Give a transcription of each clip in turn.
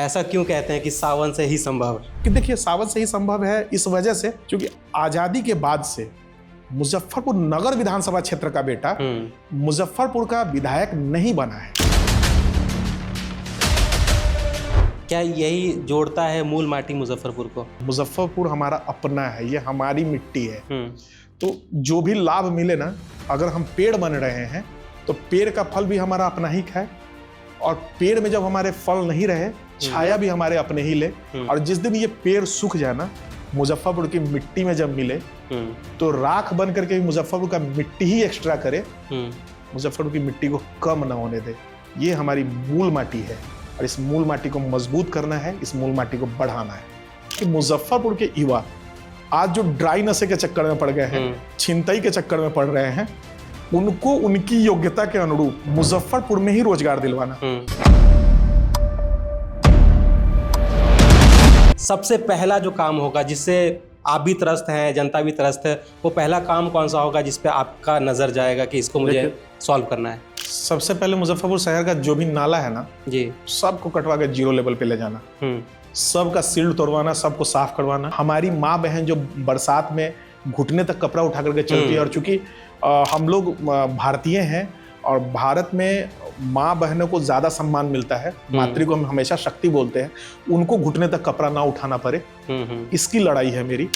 ऐसा क्यों कहते हैं कि सावन से ही संभव है? कि देखिए, सावन से ही संभव है इस वजह से क्योंकि आजादी के बाद से मुजफ्फरपुर नगर विधानसभा क्षेत्र का बेटा मुजफ्फरपुर का विधायक नहीं बना है। क्या यही जोड़ता है मूल माटी मुजफ्फरपुर को? मुजफ्फरपुर हमारा अपना है, ये हमारी मिट्टी है। तो जो भी लाभ मिले ना, अगर हम पेड़ बन रहे हैं तो पेड़ का फल भी हमारा अपना ही खाए, और पेड़ में जब हमारे फल नहीं रहे, छाया भी हमारे अपने ही ले। और जिस दिन ये पेड़ सूख जाए ना, मुजफ्फरपुर की मिट्टी में जब मिले तो राख बन करके मुजफ्फरपुर का मिट्टी ही एक्स्ट्रा करे, मुजफ्फरपुर की मिट्टी को कम ना होने दे। ये हमारी मूल माटी है और इस मूल माटी को मजबूत करना है, इस मूल माटी को बढ़ाना है। कि मुजफ्फरपुर के युवा आज जो ड्राई नशे के चक्कर में पड़ गए हैं, छिनतई के चक्कर में पड़ रहे हैं, उनको उनकी योग्यता के अनुरूप मुजफ्फरपुर में ही रोजगार दिलवाना। सबसे पहला जो काम होगा जिससे आप भी त्रस्त हैं, जनता भी त्रस्त है, वो पहला काम कौन सा होगा जिस पे आपका नजर जाएगा कि इसको मुझे सॉल्व करना है? सबसे पहले मुजफ्फरपुर शहर का जो भी नाला है ना जी, सबको कटवा के जीरो लेवल पे ले जाना, सबका सील्ड तोड़वाना, सबको साफ करवाना। हमारी माँ बहन जो बरसात में घुटने तक कपड़ा उठा करके चलती है, और चूंकि हम लोग भारतीय हैं और भारत में माँ बहनों को ज्यादा सम्मान मिलता है, मातृ को हम हमेशा शक्ति बोलते हैं, उनको घुटने तक कपड़ा ना उठाना पड़े, इसकी लड़ाई है मेरी।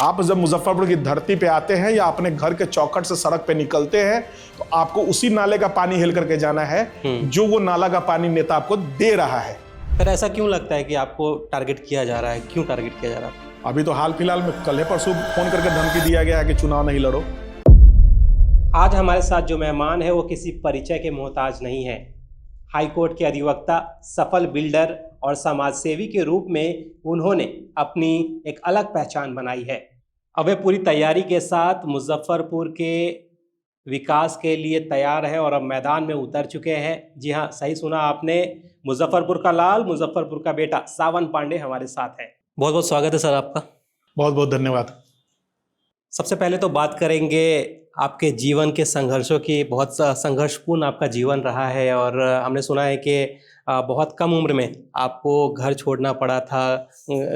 आप जब मुजफ्फरपुर की धरती पे आते हैं या अपने घर के चौखट से सड़क पे निकलते हैं तो आपको उसी नाले का पानी हिल करके जाना है जो वो नाला का पानी नेता आपको दे रहा है। फिर ऐसा क्यों लगता है कि आपको टारगेट किया जा रहा है? क्यों टारगेट किया जा रहा है? अभी तो हाल फिलहाल में कल परसों फोन करके धमकी दिया गया है कि चुनाव नहीं लड़ो। आज हमारे साथ जो मेहमान है वो किसी परिचय के मोहताज नहीं है। हाईकोर्ट के अधिवक्ता, सफल बिल्डर और समाजसेवी के रूप में उन्होंने अपनी एक अलग पहचान बनाई है। अब वे पूरी तैयारी के साथ मुजफ्फरपुर के विकास के लिए तैयार है और अब मैदान में उतर चुके हैं। जी हाँ, सही सुना आपने, मुजफ्फरपुर का लाल, मुजफ्फरपुर का बेटा सावन पांडे हमारे साथ है। बहुत बहुत स्वागत है सर आपका। बहुत बहुत धन्यवाद। सबसे पहले तो बात करेंगे आपके जीवन के संघर्षों की। बहुत संघर्षपूर्ण आपका जीवन रहा है और हमने सुना है कि बहुत कम उम्र में आपको घर छोड़ना पड़ा था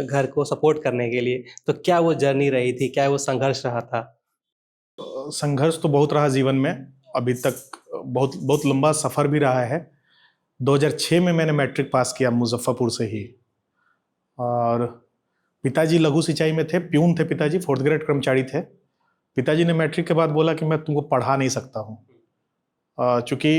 घर को सपोर्ट करने के लिए। तो क्या वो जर्नी रही थी, क्या वो संघर्ष रहा था? संघर्ष तो बहुत रहा जीवन में, अभी तक बहुत बहुत लंबा सफ़र भी रहा है। 2006 में मैंने मैट्रिक पास किया मुजफ्फरपुर से ही, और पिताजी लघु सिंचाई में थे, प्यून थे पिताजी, 4th ग्रेड कर्मचारी थे। पिताजी ने मैट्रिक के बाद बोला कि मैं तुमको पढ़ा नहीं सकता हूँ, चूँकि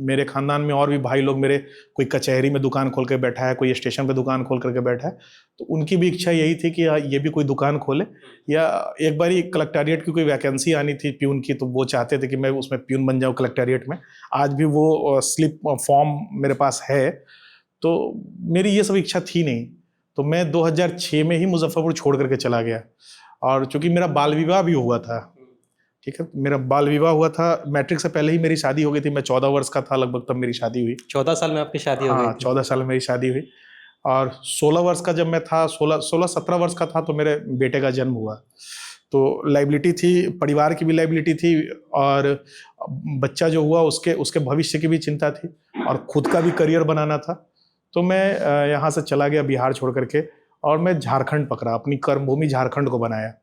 मेरे ख़ानदान में और भी भाई लोग, मेरे कोई कचहरी में दुकान खोल के बैठा है, कोई स्टेशन पे दुकान खोल करके बैठा है, तो उनकी भी इच्छा यही थी कि ये भी कोई दुकान खोले। या एक बारी कलेक्टेरिएट की कोई वैकेंसी आनी थी प्यून की, तो वो चाहते थे कि मैं उसमें प्यून बन जाऊँ कलेक्टेरिएट में। आज भी वो स्लिप फॉर्म मेरे पास है। तो मेरी ये सब इच्छा थी नहीं, तो मैं 2006 में ही मुजफ्फरपुर छोड़ करके चला गया। और चूँकि मेरा बाल विवाह भी हुआ था, ठीक है, मेरा बाल विवाह हुआ था, मैट्रिक से पहले ही मेरी शादी हो गई थी। मैं 14 वर्ष का था लगभग तब मेरी शादी हुई। 14 साल में आपकी शादी हो गई? हाँ, 14 साल में मेरी शादी हुई। और 16 वर्ष का जब मैं था, 16-17 वर्ष का था, तो मेरे बेटे का जन्म हुआ। तो लाइबिलिटी थी, परिवार की भी लाइबिलिटी थी, और बच्चा जो हुआ उसके भविष्य की भी चिंता थी, और खुद का भी करियर बनाना था। तो मैं यहाँ से चला गया बिहार छोड़ करके, और मैं झारखंड पकड़ा, अपनी कर्मभूमि झारखंड को बनाया।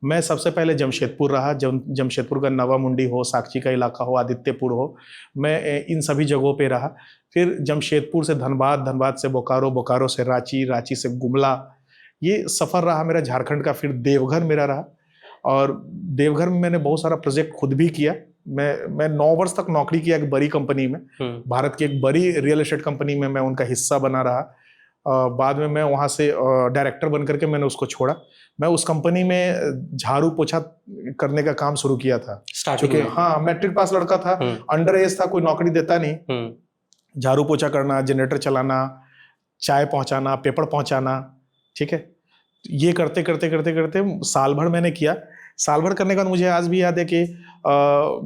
मैं सबसे पहले जमशेदपुर रहा, जमशेदपुर का नवा मुंडी हो, साक्षी का इलाका हो, आदित्यपुर हो, मैं इन सभी जगहों पे रहा। फिर जमशेदपुर से धनबाद, धनबाद से बोकारो, बोकारो से रांची, रांची से गुमला, ये सफ़र रहा मेरा झारखंड का। फिर देवघर मेरा रहा, और देवघर में मैंने बहुत सारा प्रोजेक्ट खुद भी किया। मैं 9 वर्ष तक नौकरी किया एक बड़ी कंपनी में, भारत की एक बड़ी रियल एस्टेट कंपनी में मैं उनका हिस्सा बना रहा। बाद में मैं वहाँ से डायरेक्टर बन करके मैंने उसको छोड़ा। मैं उस कंपनी में झाड़ू पोछा करने का काम शुरू किया था क्योंकि हाँ, मैट्रिक पास लड़का था, अंडर एज था, कोई नौकरी देता नहीं। झाड़ू पोछा करना, जनरेटर चलाना, चाय पहुँचाना, पेपर पहुँचाना, ठीक है, ये करते करते करते करते साल भर मैंने किया। साल भर करने के बाद मुझे आज भी याद है कि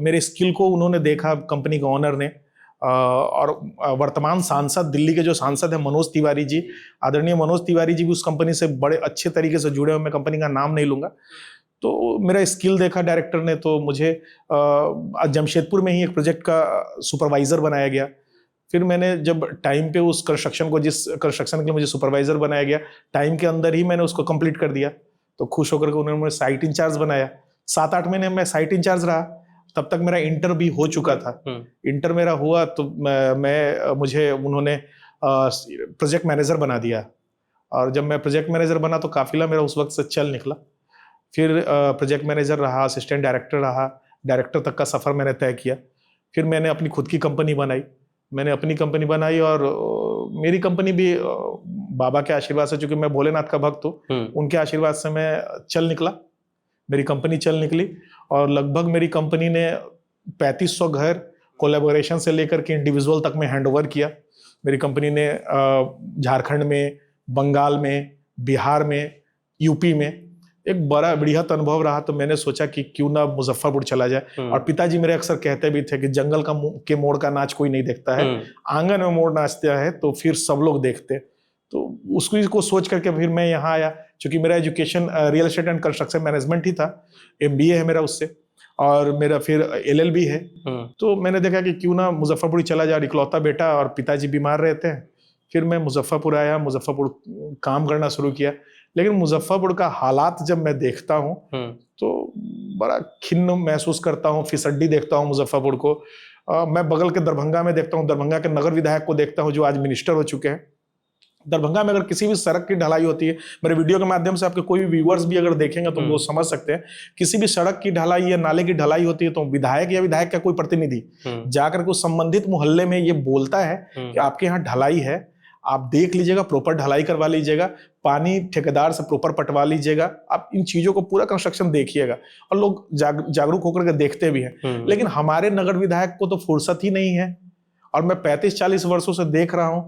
मेरे स्किल को उन्होंने देखा, कंपनी के ऑनर ने, और वर्तमान सांसद, दिल्ली के जो सांसद हैं मनोज तिवारी जी, आदरणीय मनोज तिवारी जी भी उस कंपनी से बड़े अच्छे तरीके से जुड़े हुए। मैं कंपनी का नाम नहीं लूँगा। तो मेरा स्किल देखा डायरेक्टर ने, तो मुझे जमशेदपुर में ही एक प्रोजेक्ट का सुपरवाइज़र बनाया गया। फिर मैंने जब टाइम पे उस कंस्ट्रक्शन को, जिस कंस्ट्रक्शन के लिए मुझे सुपरवाइजर बनाया गया, टाइम के अंदर ही मैंने उसको कंप्लीट कर दिया, तो खुश होकर के उन्होंने मुझे साइट इंचार्ज बनाया। 7-8 महीने मैं साइट इंचार्ज रहा, तब तक मेरा इंटर भी हो चुका था। इंटर मेरा हुआ तो मुझे उन्होंने प्रोजेक्ट मैनेजर बना दिया, और जब मैं प्रोजेक्ट मैनेजर बना तो काफिला मेरा उस वक्त से चल निकला। फिर प्रोजेक्ट मैनेजर रहा, असिस्टेंट डायरेक्टर रहा, डायरेक्टर तक का सफ़र मैंने तय किया। फिर मैंने अपनी खुद की कंपनी बनाई, और मेरी कंपनी भी बाबा के आशीर्वाद से, चूंकि मैं भोलेनाथ का भक्त हूँ, उनके आशीर्वाद से मैं चल निकला, मेरी कंपनी चल निकली। और लगभग मेरी कंपनी ने 3500 घर कोलैबोरेशन से लेकर के इंडिविजुअल तक में हैंडओवर किया। मेरी कंपनी ने झारखंड में, बंगाल में, बिहार में, यूपी में एक बड़ा बढ़िया अनुभव रहा। तो मैंने सोचा कि क्यों ना मुजफ्फरपुर चला जाए। और पिताजी मेरे अक्सर कहते भी थे कि जंगल के मोड़ का नाच कोई नहीं देखता है, आंगन में मोड़ नाचता है तो फिर सब लोग देखते। तो उसको सोच करके फिर मैं यहाँ आया। क्योंकि मेरा education real estate and construction management ही था, MBA है मेरा उससे, और मेरा फिर LLB है। तो मैंने देखा कि क्यों ना मुजफ्फरपुर ही चला जाए, इकलौता बेटा, और पिताजी बीमार रहते हैं। फिर मैं मुजफ्फरपुर आया, मुजफ्फरपुर काम करना शुरू किया। लेकिन मुजफ्फरपुर का हालात जब मैं देखता हूँ तो बड़ा खिन्न महसूस करता हूँ। फिसड्डी देखता हूँ मुजफ्फरपुर को। मैं बगल के दरभंगा में देखता हूँ, दरभंगा के नगर विधायक को देखता हूँ जो आज मिनिस्टर हो चुके हैं। दरभंगा में अगर किसी भी सड़क की ढलाई होती है, मेरे वीडियो के माध्यम से आपके कोई भी व्यूअर्स भी अगर देखेंगे तो वो समझ सकते हैं, किसी भी सड़क की ढलाई या नाले की ढलाई होती है तो विधायक या विधायक का कोई प्रतिनिधि जाकर के उस संबंधित मोहल्ले में ये बोलता है कि आपके यहाँ ढलाई है, आप देख लीजिएगा, प्रॉपर ढलाई करवा लीजिएगा, पानी ठेकेदार से प्रॉपर पटवा लीजिएगा, आप इन चीजों को पूरा कंस्ट्रक्शन देखिएगा। और लोग जागरूक होकर के देखते भी हैं। लेकिन हमारे नगर विधायक को तो फुर्सत ही नहीं है। और मैं 35-40 वर्षों से देख रहा हूं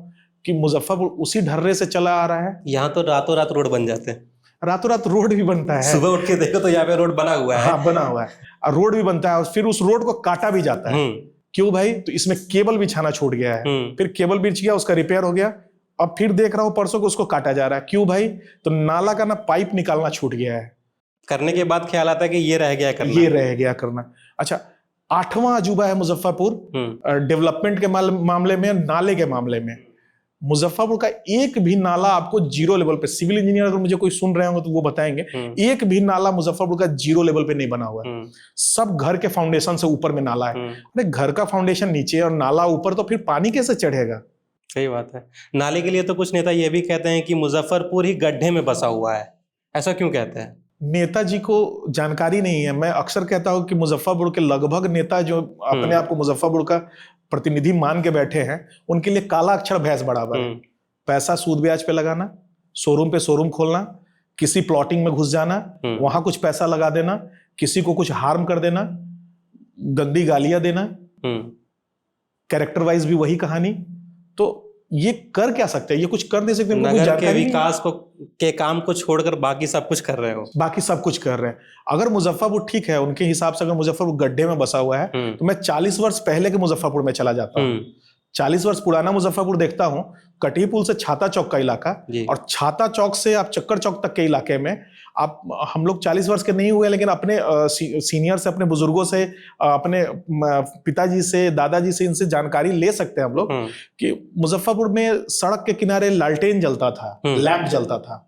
कि मुजफ्फरपुर उसी ढर्रे से चला आ रहा है। यहाँ तो रातों रात रोड बन जाते हैं, रातों रात रोड भी बनता है। सुबह उठ के देखो तो यहाँ पे रोड बना हुआ है। हाँ, बना हुआ है, और रोड भी बनता है, और फिर उस रोड को काटा भी जाता है। क्यों भाई? तो इसमें केबल बिछाना छूट गया है। फिर केबल बिछ गया, उसका रिपेयर हो गया, अब फिर देख रहा हूं परसों को उसको काटा जा रहा है। क्यों भाई? तो नाला का ना पाइप निकालना छूट गया है। करने के बाद ख्याल आता है कि ये रह गया करना। अच्छा, 8वां अजूबा है मुजफ्फरपुर डेवलपमेंट के मामले में, नाले के मामले में। मुजफ्फरपुर का एक भी नाला आपको 0 लेवल पे, सिविल इंजीनियर अगर मुझे कोई सुन रहे होंगे तो वो बताएंगे, एक भी नाला मुजफ्फरपुर का 0 लेवल पे नहीं बना हुआ है। सब घर के फाउंडेशन से ऊपर में नाला है। अरे घर का फाउंडेशन नीचे और नाला ऊपर, तो फिर पानी कैसे चढ़ेगा? सही बात है। नाले के लिए तो कुछ नेता ये भी कहते हैं कि मुजफ्फरपुर ही गड्ढे में बसा हुआ है। ऐसा क्यों कहते हैं? नेताजी को जानकारी नहीं है। मैं अक्सर कहता हूं कि मुजफ्फरपुर के लगभग नेता जो अपने आप को मुजफ्फरपुर का प्रतिनिधि मान के बैठे हैं, उनके लिए काला अक्षर भैंस बराबर है। पैसा सूद ब्याज पे लगाना, शोरूम पे शोरूम खोलना, किसी प्लॉटिंग में घुस जाना, वहां कुछ पैसा लगा देना, किसी को कुछ हार्म कर देना, गंदी गालियां देना, कैरेक्टर वाइज भी वही कहानी। तो ये कर क्या सकते हैं? ये कुछ कर नहीं सकते। नगर के विकास के काम को छोड़कर बाकी सब कुछ कर रहे हो। बाकी सब कुछ कर रहे हैं। अगर मुजफ्फरपुर ठीक है, उनके हिसाब से अगर मुजफ्फरपुर गड्ढे में बसा हुआ है, तो मैं 40 वर्ष पहले के मुजफ्फरपुर में चला जाता हूँ। 40 वर्ष पुराना मुजफ्फरपुर देखता हूँ। कटी पुल से छाता चौक का इलाका, और छाता चौक से आप चक्कर चौक तक के इलाके में आप, हम लोग 40 वर्ष के नहीं हुए, लेकिन अपने सीनियर से, अपने बुजुर्गों से, अपने पिताजी से, दादाजी से, इनसे जानकारी ले सकते हैं हम लोग कि मुजफ्फरपुर में सड़क के किनारे लालटेन जलता था, लैंप जलता था,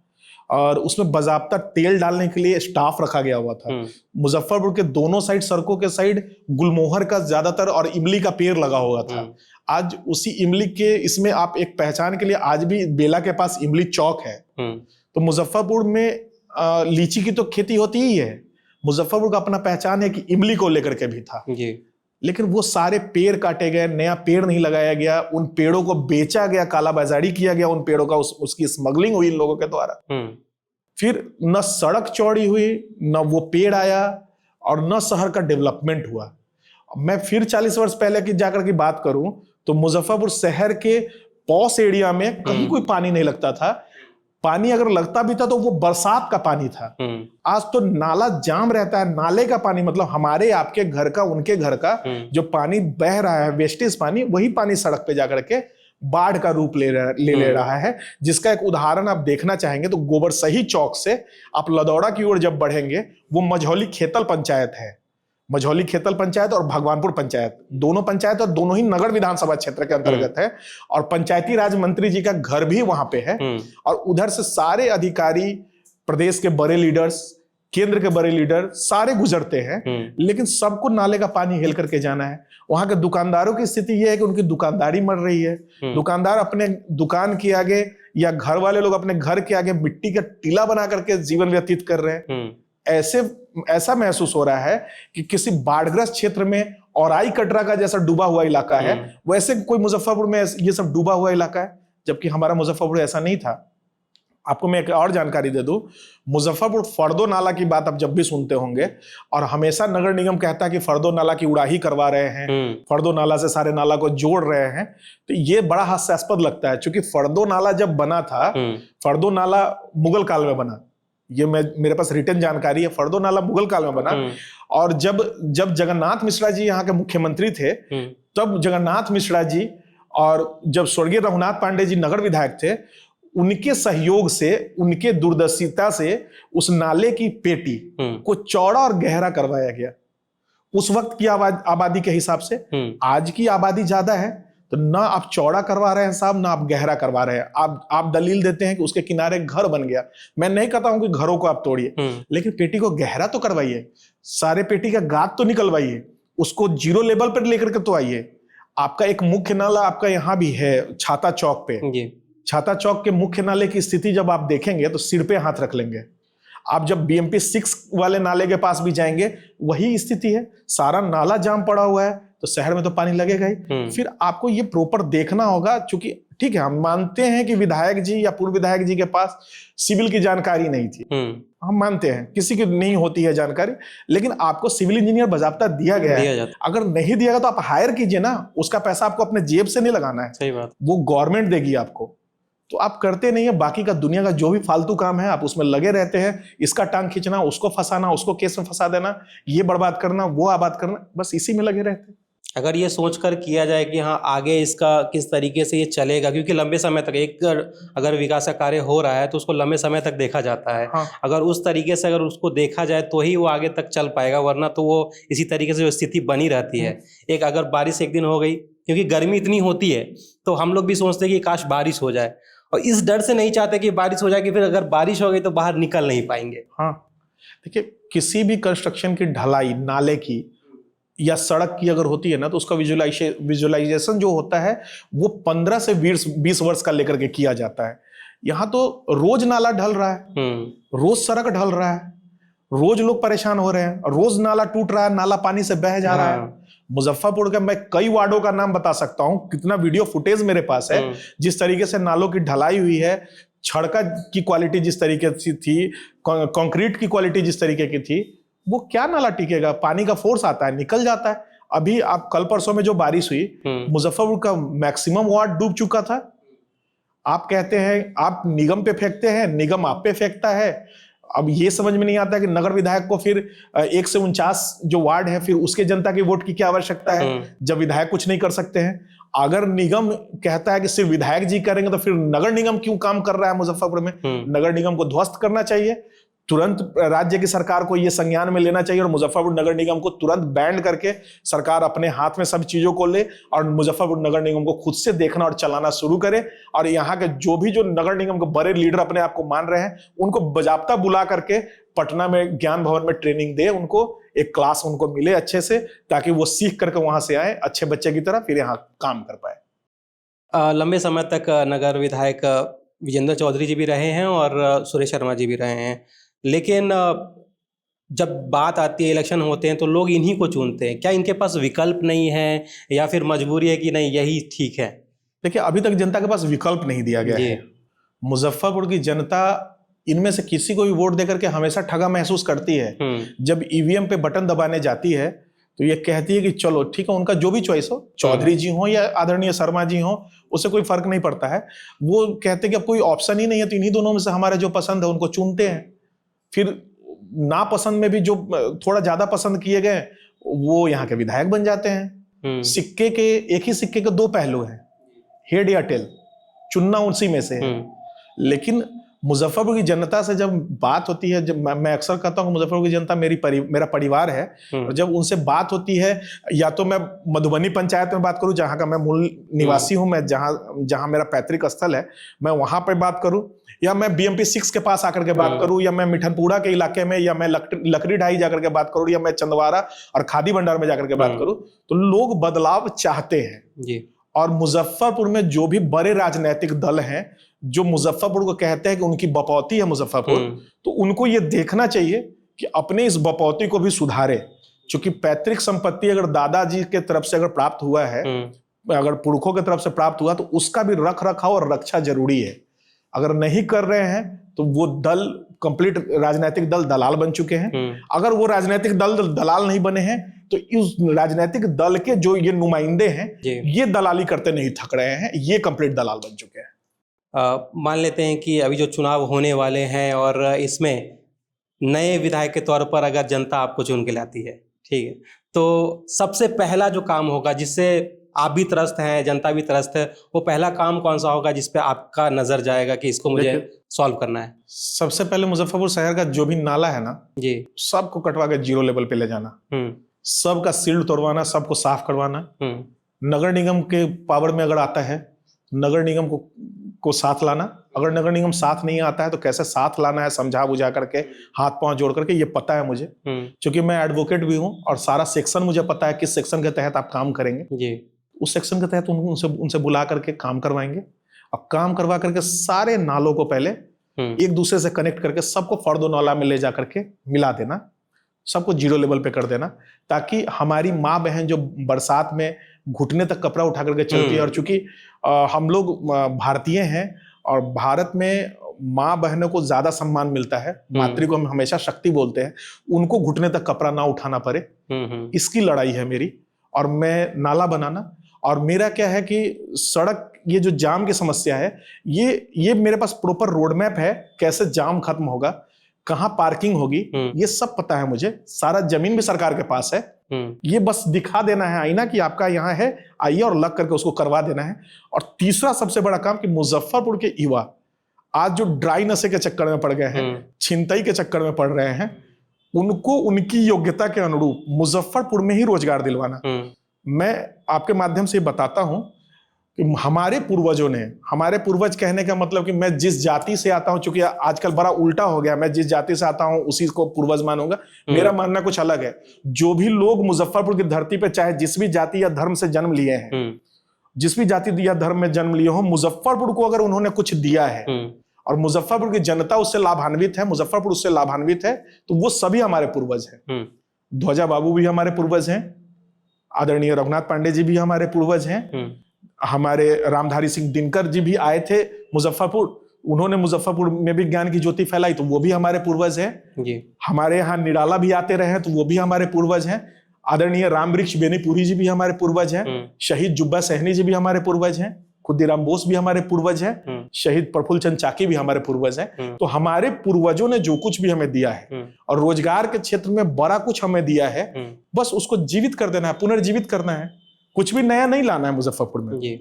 और उसमें बाजाब्ता तेल डालने के लिए स्टाफ रखा गया हुआ था। मुजफ्फरपुर के दोनों साइड, सड़कों के साइड गुलमोहर का ज्यादातर और इमली का पेड़ लगा हुआ था। आज उसी इमली के, इसमें आप एक पहचान के लिए, आज भी बेला के पास इमली चौक है। तो मुजफ्फरपुर में लीची की तो खेती होती ही है। मुजफ्फरपुर का अपना पहचान है कि इमली को लेकर के भी था। लेकिन वो सारे पेड़ काटे गए, नया पेड़ नहीं लगाया गया, उन पेड़ों को बेचा गया, कालाबाजारी किया गया उन पेड़ों का, उसकी स्मगलिंग हुई इन लोगों के द्वारा। फिर न सड़क चौड़ी हुई, न वो पेड़ आया, और न शहर का डेवलपमेंट हुआ। मैं फिर 40 वर्ष पहले की जाकर की बात करूं तो मुजफ्फरपुर शहर के पॉश एरिया में कहीं कोई पानी नहीं लगता था। पानी अगर लगता भी था तो वो बरसात का पानी था। आज तो नाला जाम रहता है। नाले का पानी मतलब हमारे आपके घर का, उनके घर का जो पानी बह रहा है, वेस्टेज पानी, वही पानी सड़क पे जाकर के बाढ़ का रूप ले रहा है। जिसका एक उदाहरण आप देखना चाहेंगे तो गोबर सही चौक से आप लदौड़ा की ओर जब बढ़ेंगे, वो मझौली खेतल पंचायत है, मझौली खेतल पंचायत और भगवानपुर पंचायत, दोनों पंचायत और दोनों ही नगर विधानसभा क्षेत्र के अंतर्गत है। और पंचायती राज मंत्री जी का घर भी वहां पे है। और उधर से सारे अधिकारी, प्रदेश के बड़े लीडर्स, केंद्र के बड़े लीडर सारे गुजरते हैं, लेकिन सबको नाले का पानी हेल करके जाना है। वहां के दुकानदारों की स्थिति यह है कि उनकी दुकानदारी मर रही है। दुकानदार अपने दुकान के आगे या घर वाले लोग अपने घर के आगे मिट्टी का टीला बना करके जीवन व्यतीत कर रहे हैं। ऐसा महसूस हो रहा है कि किसी बाढ़ग्रस्त क्षेत्र में औराई कटरा का जैसा डूबा हुआ इलाका है, वैसे कोई मुजफ्फरपुर में ये सब डूबा हुआ इलाका है, जबकि हमारा मुजफ्फरपुर ऐसा नहीं था। आपको मैं एक और जानकारी दे दूं, मुजफ्फरपुर फर्दो नाला की बात आप जब भी सुनते होंगे, और हमेशा नगर निगम कहता है कि फर्दो नाला की उड़ाही करवा रहे हैं, फर्दो नाला से सारे नाला को जोड़ रहे हैं, तो ये बड़ा हास्यास्पद लगता है। क्योंकि फर्दो नाला जब बना था, फर्दो नाला मुगल काल में बना, ये मेरे पास रिटर्न जानकारी है। फर्दो नाला मुगल काल में बना, और जब जगन्नाथ मिश्रा जी यहाँ के मुख्यमंत्री थे, तब जगन्नाथ मिश्रा जी और जब स्वर्गीय रघुनाथ पांडे जी नगर विधायक थे, उनके सहयोग से, उनके दूरदर्शिता से उस नाले की पेटी को चौड़ा और गहरा करवाया गया। उस वक्त की आबादी के हिसाब से आज की आबादी ज्यादा है, तो ना आप चौड़ा करवा रहे हैं साहब, ना आप गहरा करवा रहे हैं। आप दलील देते हैं कि उसके किनारे घर बन गया। मैं नहीं कहता हूं कि घरों को आप तोड़िए, लेकिन पेटी को गहरा तो करवाइए, सारे पेटी का गाद तो निकलवाइए, उसको जीरो लेवल पर लेकर के तो आइए। आपका एक मुख्य नाला आपका यहाँ भी है छाता चौक पे, छाता चौक के मुख्य नाले की स्थिति जब आप देखेंगे तो सिर पे हाथ रख लेंगे। आप जब BMP 6 वाले नाले के पास भी जाएंगे, वही स्थिति है, सारा नाला जाम पड़ा हुआ है, तो शहर में तो पानी लगेगा ही। फिर आपको ये प्रॉपर देखना होगा, क्योंकि ठीक है, हम मानते हैं कि विधायक जी या पूर्व विधायक जी के पास सिविल की जानकारी नहीं थी, हम मानते हैं किसी की नहीं होती है जानकारी, लेकिन आपको सिविल इंजीनियर बाजाप्ता दिया गया है। अगर नहीं दिया गया तो आप हायर कीजिए ना, उसका पैसा आपको अपने जेब से नहीं लगाना है, सही बात, वो गवर्नमेंट देगी आपको। तो आप करते नहीं है, बाकी का दुनिया का जो भी फालतू काम है आप उसमें लगे रहते हैं। इसका टांग खींचना, उसको फंसाना, उसको केस में फंसा देना, ये बर्बाद करना, वो आबाद करना, बस इसी में लगे रहते हैं। अगर ये सोचकर किया जाए कि हाँ आगे इसका किस तरीके से ये चलेगा, क्योंकि लंबे समय तक एक अगर विकास का कार्य हो रहा है तो उसको लंबे समय तक देखा जाता है। हाँ। अगर उस तरीके से अगर उसको देखा जाए तो ही वो आगे तक चल पाएगा, वरना तो वो इसी तरीके से जो स्थिति बनी रहती है। एक अगर बारिश एक दिन हो गई, क्योंकि गर्मी इतनी होती है, तो हम लोग भी सोचते हैं कि काश बारिश हो जाए, और इस डर से नहीं चाहते कि बारिश हो जाए कि फिर अगर बारिश हो गई तो बाहर निकल नहीं पाएंगे। हाँ, देखिए, किसी भी कंस्ट्रक्शन की ढलाई, नाले की या सड़क की अगर होती है ना, तो उसका विजुअलाइजेशन जो होता है वो 15 से 20 वर्ष का लेकर के किया जाता है। यहाँ तो रोज नाला ढल रहा है, रोज सड़क ढल रहा है, रोज लोग परेशान हो रहे हैं, रोज नाला टूट रहा है, नाला पानी से बह जा रहा है। मुजफ्फरपुर का मैं कई वार्डों का नाम बता सकता हूं, कितना वीडियो फुटेज मेरे पास है, जिस तरीके से नालों की ढलाई हुई है, सड़क की क्वालिटी जिस तरीके से थी, कंक्रीट की क्वालिटी जिस तरीके की थी, वो क्या नाला टिकेगा? पानी का फोर्स आता है, निकल जाता है। अभी आप कल परसों में जो बारिश हुई, मुजफ्फरपुर का मैक्सिमम वार्ड डूब चुका था। आप कहते हैं आप निगम पे फेंकते हैं, निगम आप पे फेंकता है। अब ये समझ में नहीं आता कि नगर विधायक को फिर 1 से 49 जो वार्ड है, फिर उसके जनता के वोट की क्या आवश्यकता है, जब विधायक कुछ नहीं कर सकते हैं। अगर निगम कहता है कि सिर्फ विधायक जी करेंगे, तो फिर नगर निगम क्यों काम कर रहा है मुजफ्फरपुर में? नगर निगम को ध्वस्त करना चाहिए। तुरंत राज्य की सरकार को यह संज्ञान में लेना चाहिए और मुजफ्फरपुर नगर निगम को तुरंत बैन करके सरकार अपने हाथ में सब चीजों को ले और मुजफ्फरपुर नगर निगम को खुद से देखना और चलाना शुरू करे। और यहाँ के जो नगर निगम के बड़े लीडर अपने आप को मान रहे हैं, उनको बाजाप्ता बुला करके पटना में ज्ञान भवन में ट्रेनिंग दे, उनको एक क्लास उनको मिले अच्छे से, ताकि वो सीख करके वहां से आए अच्छे बच्चे की तरह, फिर यहाँ काम कर पाए। लंबे समय तक नगर विधायक विजेंद्र चौधरी जी भी रहे हैं और सुरेश शर्मा जी भी रहे हैं, लेकिन जब बात आती है, इलेक्शन होते हैं, तो लोग इन्हीं को चुनते हैं। क्या इनके पास विकल्प नहीं है या फिर मजबूरी है कि नहीं यही ठीक है? देखिए, अभी तक जनता के पास विकल्प नहीं दिया गया है। मुजफ्फरपुर की जनता इनमें से किसी को भी वोट देकर के हमेशा ठगा महसूस करती है। जब ईवीएम पे बटन दबाने जाती है तो ये कहती है कि चलो ठीक है, उनका जो भी चॉइस हो, चौधरी जी हो या आदरणीय शर्मा जी हो, उससे कोई फर्क नहीं पड़ता है। वो कहते हैं कि अब कोई ऑप्शन ही नहीं है, तो इन्हीं दोनों में से हमारे जो पसंद है उनको चुनते हैं। फिर नापसंद में भी जो थोड़ा ज्यादा पसंद किए गए, वो यहाँ के विधायक बन जाते हैं। सिक्के के, एक ही सिक्के के दो पहलू हैं, हेड या टेल, चुनना उसी में से है। लेकिन मुजफ्फरपुर की जनता से जब बात होती है, जब मैं अक्सर कहता हूँ कि मुजफ्फरपुर की जनता मेरा परिवार है, और जब उनसे बात होती है, या तो मैं मधुबनी पंचायत में बात करूं जहां का मैं मूल निवासी हूं, मैं जहां मेरा पैतृक स्थल है, मैं वहां पर बात करूं, या मैं BMP 6 के पास आकर के बात करूं, या मैं मिठनपुरा के इलाके में, या मैं लकड़ी ढाई जाकर के बात करूं, या मैं चंदवारा और खादी भंडार में जाकर के बात करूं, तो लोग बदलाव चाहते हैं जी। और मुजफ्फरपुर में जो भी बड़े राजनीतिक दल हैं जो मुजफ्फरपुर को कहते हैं कि उनकी बपौती है मुजफ्फरपुर, तो उनको ये देखना चाहिए कि अपने इस बपौती को भी सुधारे। क्योंकि पैतृक संपत्ति अगर दादाजी के तरफ से अगर प्राप्त हुआ है, अगर पुरखों की तरफ से प्राप्त हुआ, तो उसका भी रख रखाव और रक्षा जरूरी है। अगर नहीं कर रहे हैं तो वो दल कंप्लीट राजनीतिक दल दलाल बन चुके हैं। अगर वो राजनीतिक दल दलाल नहीं बने हैं तो इस राजनीतिक दल के जो ये नुमाइंदे हैं ये दलाली करते नहीं थक रहे हैं, ये कंप्लीट दलाल बन चुके हैं। मान लेते हैं कि अभी जो चुनाव होने वाले हैं और इसमें नए विधायक के तौर पर अगर जनता आपको चुन के लाती है, ठीक है, तो सबसे पहला जो काम होगा जिससे आप भी त्रस्त हैं, जनता भी त्रस्त है, वो पहला काम कौन सा होगा जिस पे आपका नजर जाएगा कि इसको मुझे सॉल्व करना है? सबसे पहले मुजफ्फरपुर शहर का जो भी नाला है ना जी, सबको कटवा के 0 लेवल पे ले जाना, सबका सील्ड तोड़वाना, सबको साफ करवाना। नगर निगम के पावर में अगर आता है, नगर निगम को साथ लाना। अगर नगर निगम साथ नहीं आता है तो कैसे साथ लाना है, समझा बुझा करके, हाथ पांव जोड़ करके, ये पता है मुझे, क्योंकि मैं एडवोकेट भी हूं और सारा सेक्शन मुझे पता है किस सेक्शन के तहत आप काम करेंगे जी। उस सेक्शन के तहत उनसे बुला करके काम करवाएंगे। अब काम करवा करके सारे नालों को पहले एक दूसरे से कनेक्ट करके सबको फर्दो नाला में ले जा करके मिला देना, सबको 0 लेवल पे कर देना, ताकि हमारी माँ बहन जो बरसात में घुटने तक कपड़ा उठा करके चलती है, और चूंकि हम लोग भारतीय हैं और भारत में माँ बहनों को ज्यादा सम्मान मिलता है, मातृ को हम हमेशा शक्ति बोलते हैं, उनको घुटने तक कपड़ा ना उठाना पड़े, इसकी लड़ाई है मेरी। और मैं नाला बनाना, और मेरा क्या है कि सड़क, ये जो जाम की समस्या है, ये मेरे पास प्रॉपर रोड मैप है, कैसे जाम खत्म होगा, कहाँ पार्किंग होगी, ये सब पता है मुझे। सारा जमीन भी सरकार के पास है, ये बस दिखा देना है आईना कि आपका यहाँ है, आइए और लग करके उसको करवा देना है। और तीसरा सबसे बड़ा काम कि मुजफ्फरपुर के युवा आज जो ड्राई नशे के चक्कर में पड़ गए हैं, छिनतई के चक्कर में पड़ रहे हैं, उनको उनकी योग्यता के अनुरूप मुजफ्फरपुर में ही रोजगार दिलवाना। मैं आपके माध्यम से बताता हूं कि हमारे पूर्वजों ने, हमारे पूर्वज कहने का मतलब कि मैं जिस जाति से आता हूं, चूंकि आजकल बड़ा उल्टा हो गया, मैं जिस जाति से आता हूं उसी को पूर्वज मानूंगा, मेरा मानना कुछ अलग है। जो भी लोग मुजफ्फरपुर की धरती पे चाहे जिस भी जाति या धर्म से जन्म लिए हैं, जिस भी जाति या धर्म में जन्म लिए हो, मुजफ्फरपुर को अगर उन्होंने कुछ दिया है और मुजफ्फरपुर की जनता उससे लाभान्वित है, मुजफ्फरपुर उससे लाभान्वित है, तो वो सभी हमारे पूर्वज हैं। ध्वजा बाबू भी हमारे पूर्वज हैं, आदरणीय रघुनाथ पांडे जी भी हमारे पूर्वज हैं, हमारे रामधारी सिंह दिनकर जी भी आए थे मुजफ्फरपुर, उन्होंने मुजफ्फरपुर में भी ज्ञान की ज्योति फैलाई, तो वो भी हमारे पूर्वज हैं। हमारे यहाँ निराला भी आते रहे, तो वो भी हमारे पूर्वज हैं। आदरणीय रामवृक्ष बेनीपुरी जी भी हमारे पूर्वज हैं, शहीद जुब्बा सहनी जी भी हमारे पूर्वज हैं, खुदीराम बोस भी हमारे पूर्वज हैं, शहीद प्रफुल्ल चंद चाकी भी हमारे पूर्वज हैं। तो हमारे पूर्वजों ने जो कुछ भी हमें दिया है और रोजगार के क्षेत्र में बड़ा कुछ हमें दिया है, बस उसको जीवित कर देना है, पुनर्जीवित करना है। कुछ भी नया नहीं लाना है मुजफ्फरपुर में।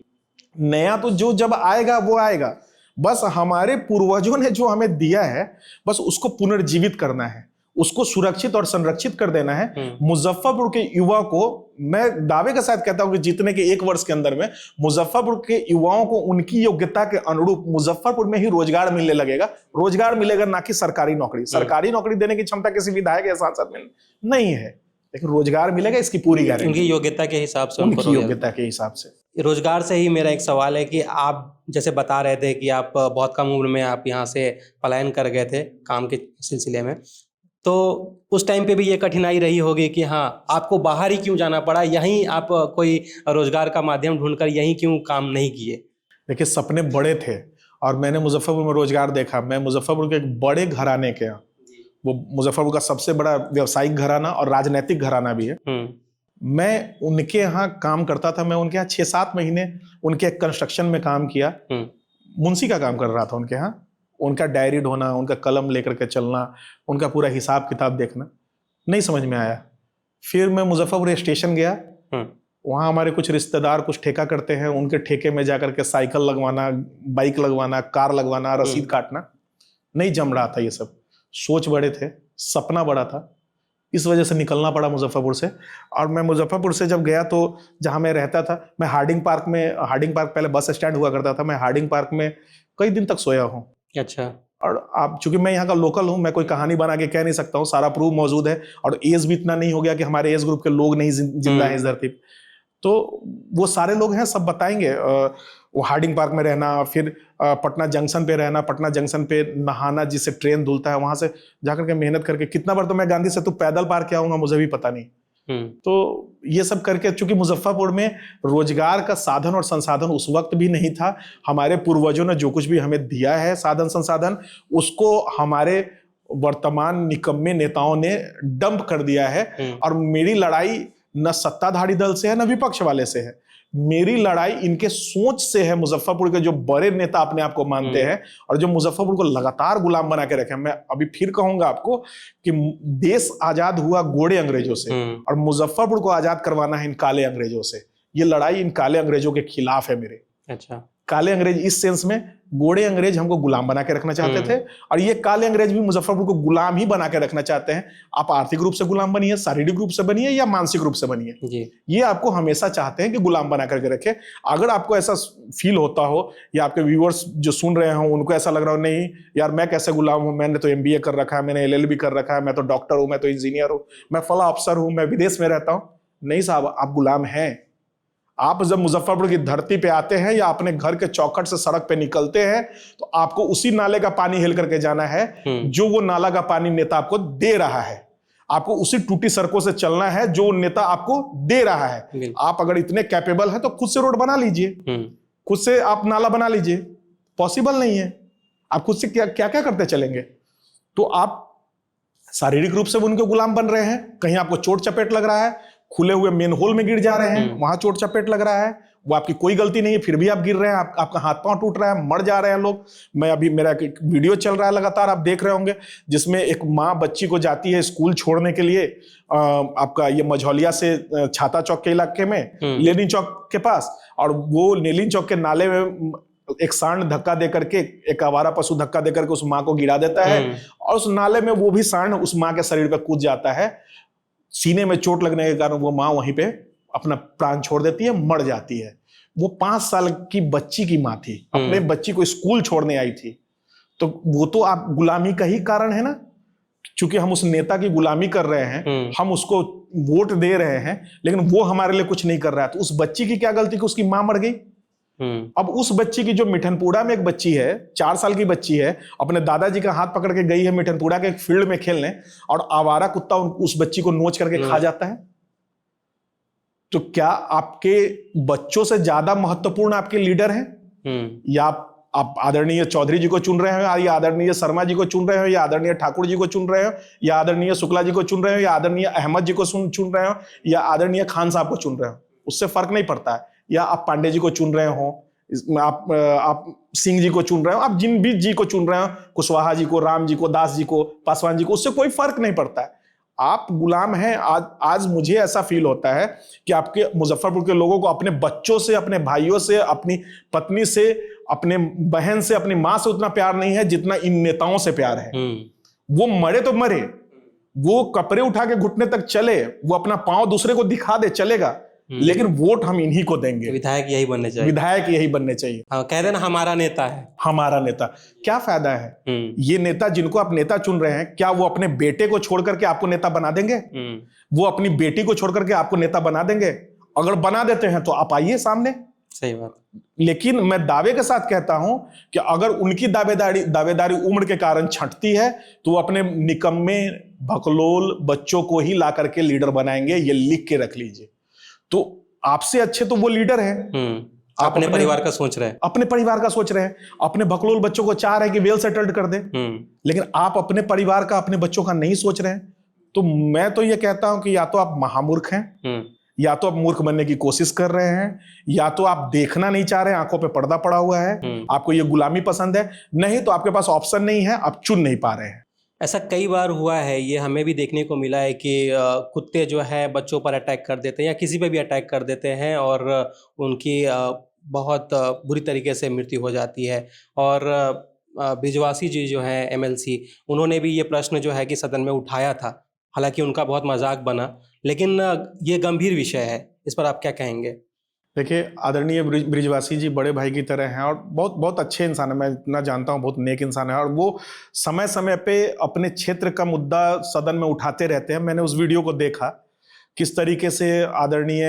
नया तो जो जब आएगा वो आएगा, बस हमारे पूर्वजों ने जो हमें दिया है बस उसको पुनर्जीवित करना है, उसको सुरक्षित और संरक्षित कर देना है। मुजफ्फरपुर के युवा को मैं दावे के साथ कहता हूं कि जीतने के 1 वर्ष के अंदर में मुजफ्फरपुर के युवाओं को उनकी योग्यता के अनुरूप मुजफ्फरपुर में ही रोजगार मिलने लगेगा। रोजगार मिलेगा, ना कि सरकारी नौकरी। सरकारी नौकरी देने की क्षमता किसी विधायक या सांसद में नहीं है, लेकिन रोजगार मिलेगा, इसकी पूरी गारंटी। उनकी योग्यता के हिसाब से, उनकी योग्यता के हिसाब से। रोजगार से ही मेरा एक सवाल है कि आप जैसे बता रहे थे कि आप बहुत कम उम्र में आप यहाँ से पलायन कर गए थे काम के सिलसिले में, तो उस टाइम पे भी ये कठिनाई रही होगी कि हाँ, आपको बाहर ही क्यों जाना पड़ा, यहीं आप कोई रोजगार का माध्यम ढूंढकर यहीं क्यों काम नहीं किए? देखिए, सपने बड़े थे और मैंने मुजफ्फरपुर में रोजगार देखा। मैं मुजफ्फरपुर के एक बड़े घराने के, वो मुजफ्फरपुर का सबसे बड़ा व्यावसायिक घराना और राजनीतिक घराना भी है, मैं उनके यहाँ काम करता था। मैं उनके यहाँ 6-7 महीने उनके कंस्ट्रक्शन में काम किया, मुंशी का काम कर रहा था उनके यहाँ। उनका डायरी ढोना, उनका कलम लेकर के चलना, उनका पूरा हिसाब किताब देखना नहीं समझ में आया। फिर मैं मुजफ्फरपुर स्टेशन गया, वहाँ हमारे कुछ रिश्तेदार कुछ ठेका करते हैं, उनके ठेके में जाकर के साइकिल लगवाना, बाइक लगवाना, कार लगवाना, रसीद काटना। नहीं जम रहा था ये सब। सोच बड़े थे, सपना बड़ा था, इस वजह से निकलना पड़ा मुजफ्फरपुर से। और मैं मुजफ्फरपुर से जब गया तो जहाँ मैं रहता था, मैं हार्डिंग पार्क पहले बस स्टैंड हुआ करता था, मैं हार्डिंग पार्क में कई दिन तक सोया हूँ। अच्छा। और आप चूंकि मैं यहाँ का लोकल हूँ, मैं कोई कहानी बना के कह नहीं सकता हूँ, सारा प्रूफ मौजूद है। और एज भी इतना नहीं हो गया कि हमारे एज ग्रुप के लोग नहीं जिंदा हैं इस धरती पे। तो वो सारे लोग हैं, सब बताएंगे। वो हार्डिंग पार्क में रहना, फिर पटना जंक्शन पे रहना, पटना जंक्शन पे नहाना, जिससे ट्रेन धुलता है, वहां से जाकर के मेहनत करके कितना बार तो मैं गांधी सेतु पैदल पार किया हूँ, मुझे भी पता नहीं। तो ये सब करके, चूंकि मुजफ्फरपुर में रोजगार का साधन और संसाधन उस वक्त भी नहीं था। हमारे पूर्वजों ने जो कुछ भी हमें दिया है साधन संसाधन, उसको हमारे वर्तमान निकम्मे नेताओं ने डंप कर दिया है। और मेरी लड़ाई न सत्ताधारी दल से है न विपक्ष वाले से है, मेरी लड़ाई इनके सोच से है। मुजफ्फरपुर के जो बड़े नेता अपने आप को मानते हैं और जो मुजफ्फरपुर को लगातार गुलाम बना के रखे। मैं अभी फिर कहूंगा आपको कि देश आजाद हुआ गोरे अंग्रेजों से, और मुजफ्फरपुर को आजाद करवाना है इन काले अंग्रेजों से। ये लड़ाई इन काले अंग्रेजों के खिलाफ है मेरे। अच्छा। काले अंग्रेज इस सेंस में, गोरे अंग्रेज हमको गुलाम बना के रखना चाहते थे, और ये काले अंग्रेज भी मुजफ्फरपुर को गुलाम ही बना के रखना चाहते हैं। आप आर्थिक रूप से गुलाम बनिए, शारीरिक रूप से बनिए या मानसिक रूप से बनिए, ये आपको हमेशा चाहते हैं कि गुलाम बना करके रखे। अगर आपको ऐसा फील होता हो या आपके व्यूअर्स जो सुन रहे हो उनको ऐसा लग रहा हो, नहीं यार मैं कैसे गुलाम हूं, मैंने तो MBA कर रखा है, मैंने LLB कर रखा है, मैं तो डॉक्टर हूं, मैं तो इंजीनियर हूं, मैं फला अफसर हूं, मैं विदेश में रहता हूं। नहीं साहब, आप गुलाम हैं। आप जब मुजफ्फरपुर की धरती पे आते हैं या अपने घर के चौखट से सड़क पे निकलते हैं, तो आपको उसी नाले का पानी हिल करके जाना है जो वो नाला का पानी नेता आपको दे रहा है। आपको उसी टूटी सड़कों से चलना है जो नेता आपको दे रहा है। आप अगर इतने कैपेबल हैं तो खुद से रोड बना लीजिए, खुद से आप नाला बना लीजिए। पॉसिबल नहीं है, आप खुद से क्या क्या क्या करते चलेंगे? तो आप शारीरिक रूप से उनके गुलाम बन रहे हैं। कहीं आपको चोट चपेट लग रहा है, खुले हुए मेन होल में गिर जा रहे हैं, वहां चोट चपेट लग रहा है, वो आपकी कोई गलती नहीं है, फिर भी आप गिर रहे हैं, आपका हाथ पांव टूट रहा है, मर जा रहे हैं लोग। मैं अभी, मेरा एक वीडियो चल रहा है लगातार, आप देख रहे होंगे, जिसमें एक माँ बच्ची को जाती है स्कूल छोड़ने के लिए, आपका ये मझौलिया से छाता चौक के इलाके में, लेनिन चौक के पास, और वो लेनिन चौक के नाले में एक सांड धक्का दे करके, एक आवारा पशु धक्का दे करके उस माँ को गिरा देता है, और उस नाले में वो भी सांड उस माँ के शरीर पर कूद जाता है। सीने में चोट लगने के कारण वो माँ वहीं पे अपना प्राण छोड़ देती है, मर जाती है। वो 5 साल की बच्ची की माँ थी, अपने बच्ची को स्कूल छोड़ने आई थी। तो वो तो आप गुलामी का ही कारण है ना, क्योंकि हम उस नेता की गुलामी कर रहे हैं, हम उसको वोट दे रहे हैं, लेकिन वो हमारे लिए कुछ नहीं कर रहा है। तो उस बच्ची की क्या गलती कि उसकी माँ मर गई? अब उस बच्ची की, जो मिठनपुरा में एक बच्ची है, 4 साल की बच्ची है, अपने दादाजी का हाथ पकड़ के गई है मिठनपुरा के एक फील्ड में खेलने, और आवारा कुत्ता उस बच्ची को नोच करके खा जाता है। तो क्या आपके बच्चों से ज्यादा महत्वपूर्ण आपके लीडर हैं? या आप आदरणीय चौधरी जी को चुन रहे हो, या आदरणीय शर्मा जी को चुन रहे हो, या आदरणीय ठाकुर जी को चुन रहे हो, या आदरणीय शुक्ला जी को चुन रहे हो, या आदरणीय अहमद जी को चुन रहे हो, या आदरणीय खान साहब को चुन रहे हो? उससे फर्क नहीं पड़ता है। या आप पांडे जी को चुन रहे हो, आप सिंह जी को चुन रहे हो, आप जिन भी जी को चुन रहे हो, कुशवाहा जी को, राम जी को, दास जी को, पासवान जी को, उससे कोई फर्क नहीं पड़ता है। आप गुलाम हैं। आज मुझे ऐसा फील होता है कि आपके मुजफ्फरपुर के लोगों को अपने बच्चों से, अपने भाइयों से, अपनी पत्नी से, अपने बहन से, अपनी माँ से उतना प्यार नहीं है जितना इन नेताओं से प्यार है। वो मरे तो मरे, वो कपड़े उठा के घुटने तक चले, वो अपना पांव दूसरे को दिखा दे, चलेगा, लेकिन वोट हम इन्हीं को देंगे। विधायक यही बनने चाहिए, विधायक यही बनने चाहिए। हाँ, कह देना हमारा नेता है, हमारा नेता। क्या फायदा है? ये नेता जिनको आप नेता चुन रहे हैं, क्या वो अपने बेटे को छोड़ करके आपको नेता बना देंगे? वो अपनी बेटी को छोड़ करके आपको नेता बना देंगे? अगर बना देते हैं तो आप आइए सामने। सही बात। लेकिन मैं दावे के साथ कहता हूं कि अगर उनकी दावेदारी उम्र के कारण छंटती है, तो वो अपने निकम्मे भकलोल बच्चों को ही ला करके लीडर बनाएंगे। ये लिख के रख लीजिए। तो आपसे अच्छे तो वो लीडर हैं। आप अपने परिवार का सोच रहे हैं, अपने परिवार का सोच रहे हैं, अपने भकलोल बच्चों को चाह रहे हैं कि वेल सेटल्ड कर दे, लेकिन आप अपने परिवार का, अपने बच्चों का नहीं सोच रहे हैं। तो मैं तो ये कहता हूं कि या तो आप महामूर्ख हैं, या तो आप मूर्ख बनने की कोशिश कर रहे हैं, या तो आप देखना नहीं चाह रहे हैं, आंखों पे पर्दा पड़ा हुआ है, आपको ये गुलामी पसंद है, नहीं तो आपके पास ऑप्शन नहीं है, आप चुन नहीं पा रहे हैं। ऐसा कई बार हुआ है, ये हमें भी देखने को मिला है कि कुत्ते जो है बच्चों पर अटैक कर देते हैं या किसी पे भी अटैक कर देते हैं, और उनकी बहुत बुरी तरीके से मृत्यु हो जाती है। और बृजवासी जी जो है एमएलसी, उन्होंने भी ये प्रश्न जो है कि सदन में उठाया था। हालांकि उनका बहुत मजाक बना, लेकिन ये गंभीर विषय है, इस पर आप क्या कहेंगे? देखिए, आदरणीय बृजवासी जी बड़े भाई की तरह हैं और बहुत बहुत अच्छे इंसान है, मैं इतना जानता हूँ, बहुत नेक इंसान है और वो समय समय पे अपने क्षेत्र का मुद्दा सदन में उठाते रहते हैं। मैंने उस वीडियो को देखा, किस तरीके से आदरणीय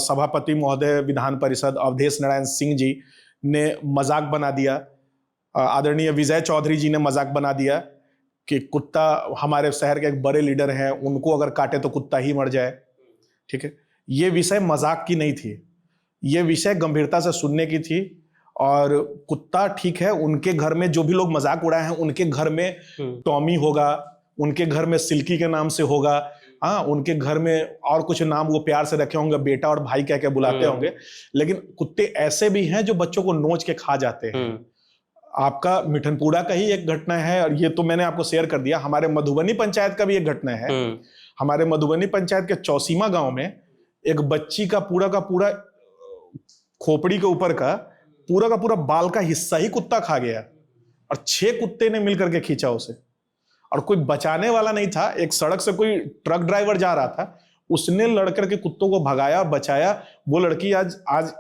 सभापति महोदय विधान परिषद अवधेश नारायण सिंह जी ने मजाक बना दिया, आदरणीय विजय चौधरी जी ने मजाक बना दिया कि कुत्ता हमारे शहर के एक बड़े लीडर हैं, उनको अगर काटे तो कुत्ता ही मर जाए। ठीक है, ये विषय मजाक की नहीं थी, ये विषय गंभीरता से सुनने की थी। और कुत्ता ठीक है, उनके घर में जो भी लोग मजाक उड़ाए हैं, उनके घर में टॉमी होगा, उनके घर में सिल्की के नाम से होगा, हाँ, उनके घर में और कुछ नाम वो प्यार से रखे होंगे, बेटा और भाई कह के बुलाते होंगे। लेकिन कुत्ते ऐसे भी हैं जो बच्चों को नोच के खा जाते हैं। आपका मिठनपुरा का ही एक घटना है, और ये तो मैंने आपको शेयर कर दिया। हमारे मधुबनी पंचायत का भी एक घटना है। हमारे मधुबनी पंचायत के चौसीमा गांव में एक बच्ची का पूरा खोपड़ी के ऊपर का पूरा बाल का हिस्सा ही कुत्ता खा गया, और 6 कुत्ते ने मिलकर के खींचा उसे, और कोई बचाने वाला नहीं था। एक सड़क से कोई ट्रक ड्राइवर जा रहा था, उसने लड़कर के कुत्तों को भगाया, बचाया। वो लड़की आज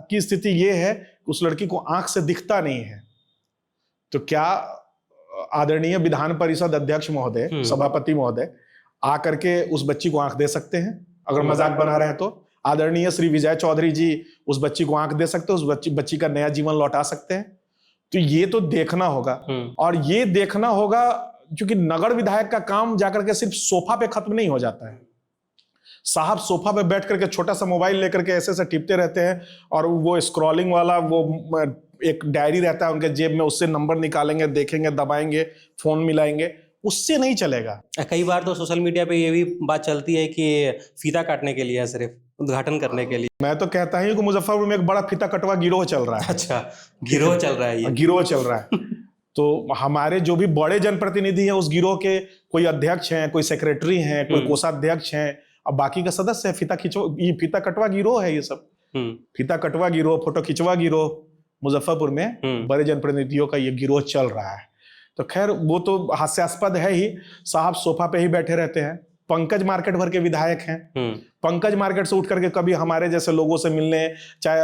की स्थिति ये है, उस लड़की को आंख से दिखता नहीं है। तो क्या आदरणीय विधान परिषद अध्यक्ष महोदय, सभापति महोदय आकर के उस बच्ची को आंख दे सकते हैं? अगर मजाक बना रहे हैं तो आदरणीय श्री विजय चौधरी जी उस बच्ची को आंख दे सकते हैं, उस बच्ची का नया जीवन लौटा सकते हैं। तो ये तो देखना होगा, और ये देखना होगा क्योंकि नगर विधायक का काम जाकर के सिर्फ सोफा पे खत्म नहीं हो जाता है। साहब सोफा पे बैठ करके छोटा सा मोबाइल लेकर के ऐसे टिपते रहते हैं, और वो स्क्रॉलिंग वाला वो एक डायरी रहता है उनके जेब में, उससे नंबर निकालेंगे, देखेंगे, दबाएंगे, फोन मिलाएंगे, उससे नहीं चलेगा। कई बार तो सोशल मीडिया पे ये भी बात चलती है कि फीता काटने के लिए है, सिर्फ उद्घाटन करने के लिए। मैं तो कहता हूं कि मुजफ्फरपुर में एक बड़ा फीता कटवा गिरोह चल रहा है। अच्छा, गिरोह चल रहा है, ये गिरोह चल रहा है। तो हमारे जो भी बड़े जनप्रतिनिधि हैं उस गिरोह के कोई अध्यक्ष हैं, कोई सेक्रेटरी हैं, कोई कोषाध्यक्ष हैं, अब बाकी का सदस्य है। ये फीता कटवा गिरोह है, ये सब फीता कटवा गिरोह, फोटो खिंचवा गिरोह, मुजफ्फरपुर में बड़े जनप्रतिनिधियों का ये गिरोह चल रहा है। तो खैर वो तो हास्यास्पद है ही। साहब सोफा पे ही बैठे रहते हैं। पंकज मार्केट भर के विधायक हैं, पंकज मार्केट से उठ करके कभी हमारे जैसे लोगों से मिलने, चाहे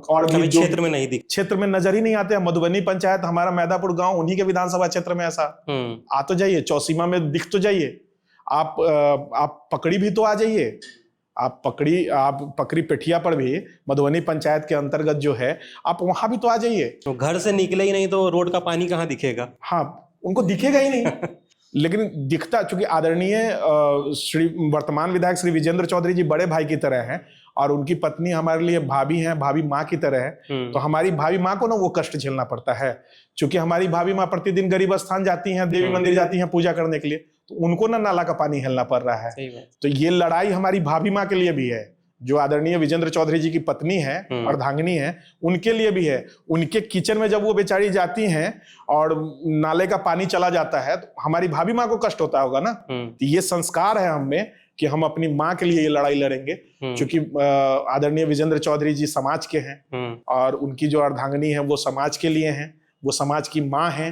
और भी क्षेत्र में नहीं क्षेत्र में नजर ही नहीं आते। मधुबनी पंचायत हमारा मैदापुर गांव उन्हीं के विधानसभा क्षेत्र में, ऐसा आ तो जाइए, चौसीमा में दिख तो जाइए, आप पकड़ी भी तो आ जाइए, आप पकड़ी पेठिया पर भी मधुबनी पंचायत के अंतर्गत जो है, आप वहां भी तो आ जाइए। तो घर से निकले ही नहीं तो रोड का पानी कहाँ दिखेगा? हाँ, उनको दिखेगा ही नहीं। लेकिन दिखता, चूंकि आदरणीय श्री वर्तमान विधायक श्री विजेंद्र चौधरी जी बड़े भाई की तरह हैं, और उनकी पत्नी हमारे लिए भाभी हैं, भाभी माँ की तरह है। तो हमारी भाभी माँ को ना वो कष्ट झेलना पड़ता है, क्योंकि हमारी भाभी माँ प्रतिदिन गरीब स्थान जाती हैं, देवी मंदिर जाती हैं पूजा करने के लिए, तो उनको ना नाला का पानी हिलना पड़ रहा है। तो ये लड़ाई हमारी भाभी माँ के लिए भी है, जो आदरणीय विजेंद्र चौधरी जी की पत्नी है, अर्धांगिनी है, उनके लिए भी है। उनके किचन में जब वो बेचारी जाती हैं और नाले का पानी चला जाता है, तो हमारी भाभी माँ को कष्ट होता होगा ना। तो ये संस्कार है हम में कि हम अपनी माँ के लिए ये लड़ाई लड़ेंगे, क्योंकि आदरणीय विजेंद्र चौधरी जी समाज के हैं, और उनकी जो अर्धांगिनी है वो समाज के लिए हैं, वो समाज की माँ है।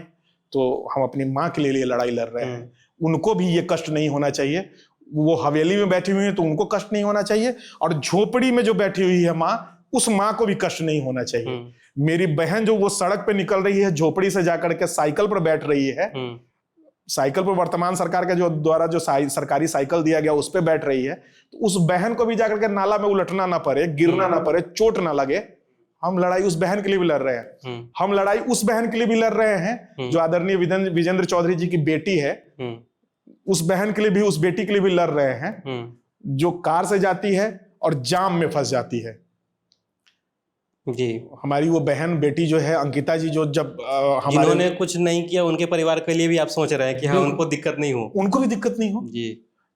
तो हम अपनी माँ के लिए लड़ाई लड़ रहे हैं। उनको भी ये कष्ट नहीं होना चाहिए। वो हवेली में बैठी हुई है तो उनको कष्ट नहीं होना चाहिए, और झोपड़ी में जो बैठी हुई है माँ, उस माँ को भी कष्ट नहीं होना चाहिए। मेरी बहन जो वो सड़क पे निकल रही है, झोपड़ी से जाकर के साइकिल पर बैठ रही है, साइकिल पर वर्तमान सरकार के द्वारा जो सरकारी साइकिल दिया गया उस पे बैठ रही है, तो उस बहन को भी जाकर के नाला में उलटना ना पड़े, गिरना ना पड़े, चोट ना लगे। हम लड़ाई उस बहन के लिए भी लड़ रहे हैं। हम लड़ाई उस बहन के लिए भी लड़ रहे हैं जो आदरणीय विजेंद्र चौधरी जी की बेटी है, उस बहन के लिए भी, उस बेटी के लिए भी लड़ रहे हैं, जो कार से जाती है और जाम में फंस जाती है। जी, हमारी वो बहन बेटी जो है अंकिता जी, जो जब जिन्होंने कुछ नहीं किया, उनके परिवार के लिए भी आप सोच रहे हैं कि हाँ, उनको दिक्कत नहीं हो, उनको भी दिक्कत नहीं हो जी।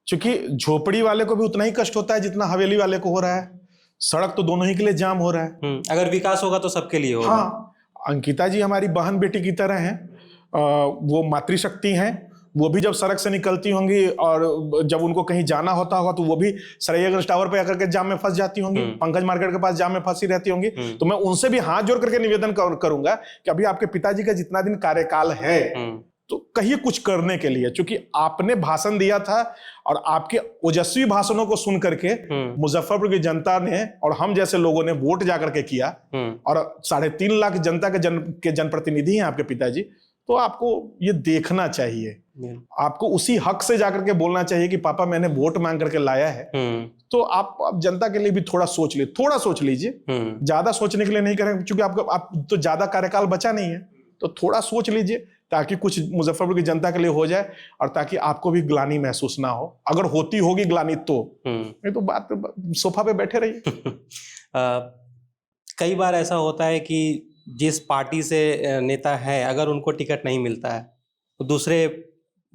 क्योंकि झोपड़ी वाले को भी उतना ही कष्ट होता है जितना हवेली वाले को हो रहा है। सड़क तो दोनों ही के लिए जाम हो रहा है। अगर विकास होगा तो सबके लिए होगा। हाँ, अंकिता जी हमारी बहन बेटी की तरह हैं। वो मातृशक्ति हैं, वो भी जब सड़क से निकलती होंगी और जब उनको कहीं जाना होता होगा तो वो भी सरैयागंज टावर पे आकर के जाम में फंस जाती होंगी, पंकज मार्केट के पास जाम में फंसी रहती होंगी। तो मैं उनसे भी हाथ जोड़ करके निवेदन करूंगा कि अभी आपके पिताजी का जितना दिन कार्यकाल है तो कहिए कुछ करने के लिए, क्योंकि आपने भाषण दिया था और आपके ओजस्वी भाषणों को सुन करके मुजफ्फरपुर की जनता ने और हम जैसे लोगों ने वोट जाकर के किया और 3.5 लाख जनता के जनप्रतिनिधि हैं आपके पिताजी। तो आपको ये देखना चाहिए, आपको उसी हक से जाकर के बोलना चाहिए कि पापा मैंने वोट मांग करके लाया है। तो आप जनता के लिए भी थोड़ा सोच लीजिए, ज्यादा सोचने के लिए नहीं करेंगे क्योंकि आप तो ज्यादा कार्यकाल बचा नहीं है, तो थोड़ा सोच लीजिए ताकि कुछ मुजफ्फरपुर की जनता के लिए हो जाए और ताकि आपको भी ग्लानि महसूस ना हो, अगर होती होगी ग्लानि तो। नहीं तो बात सोफा पे बैठे रहिए। कई बार ऐसा होता है कि जिस पार्टी से नेता है अगर उनको टिकट नहीं मिलता है तो दूसरे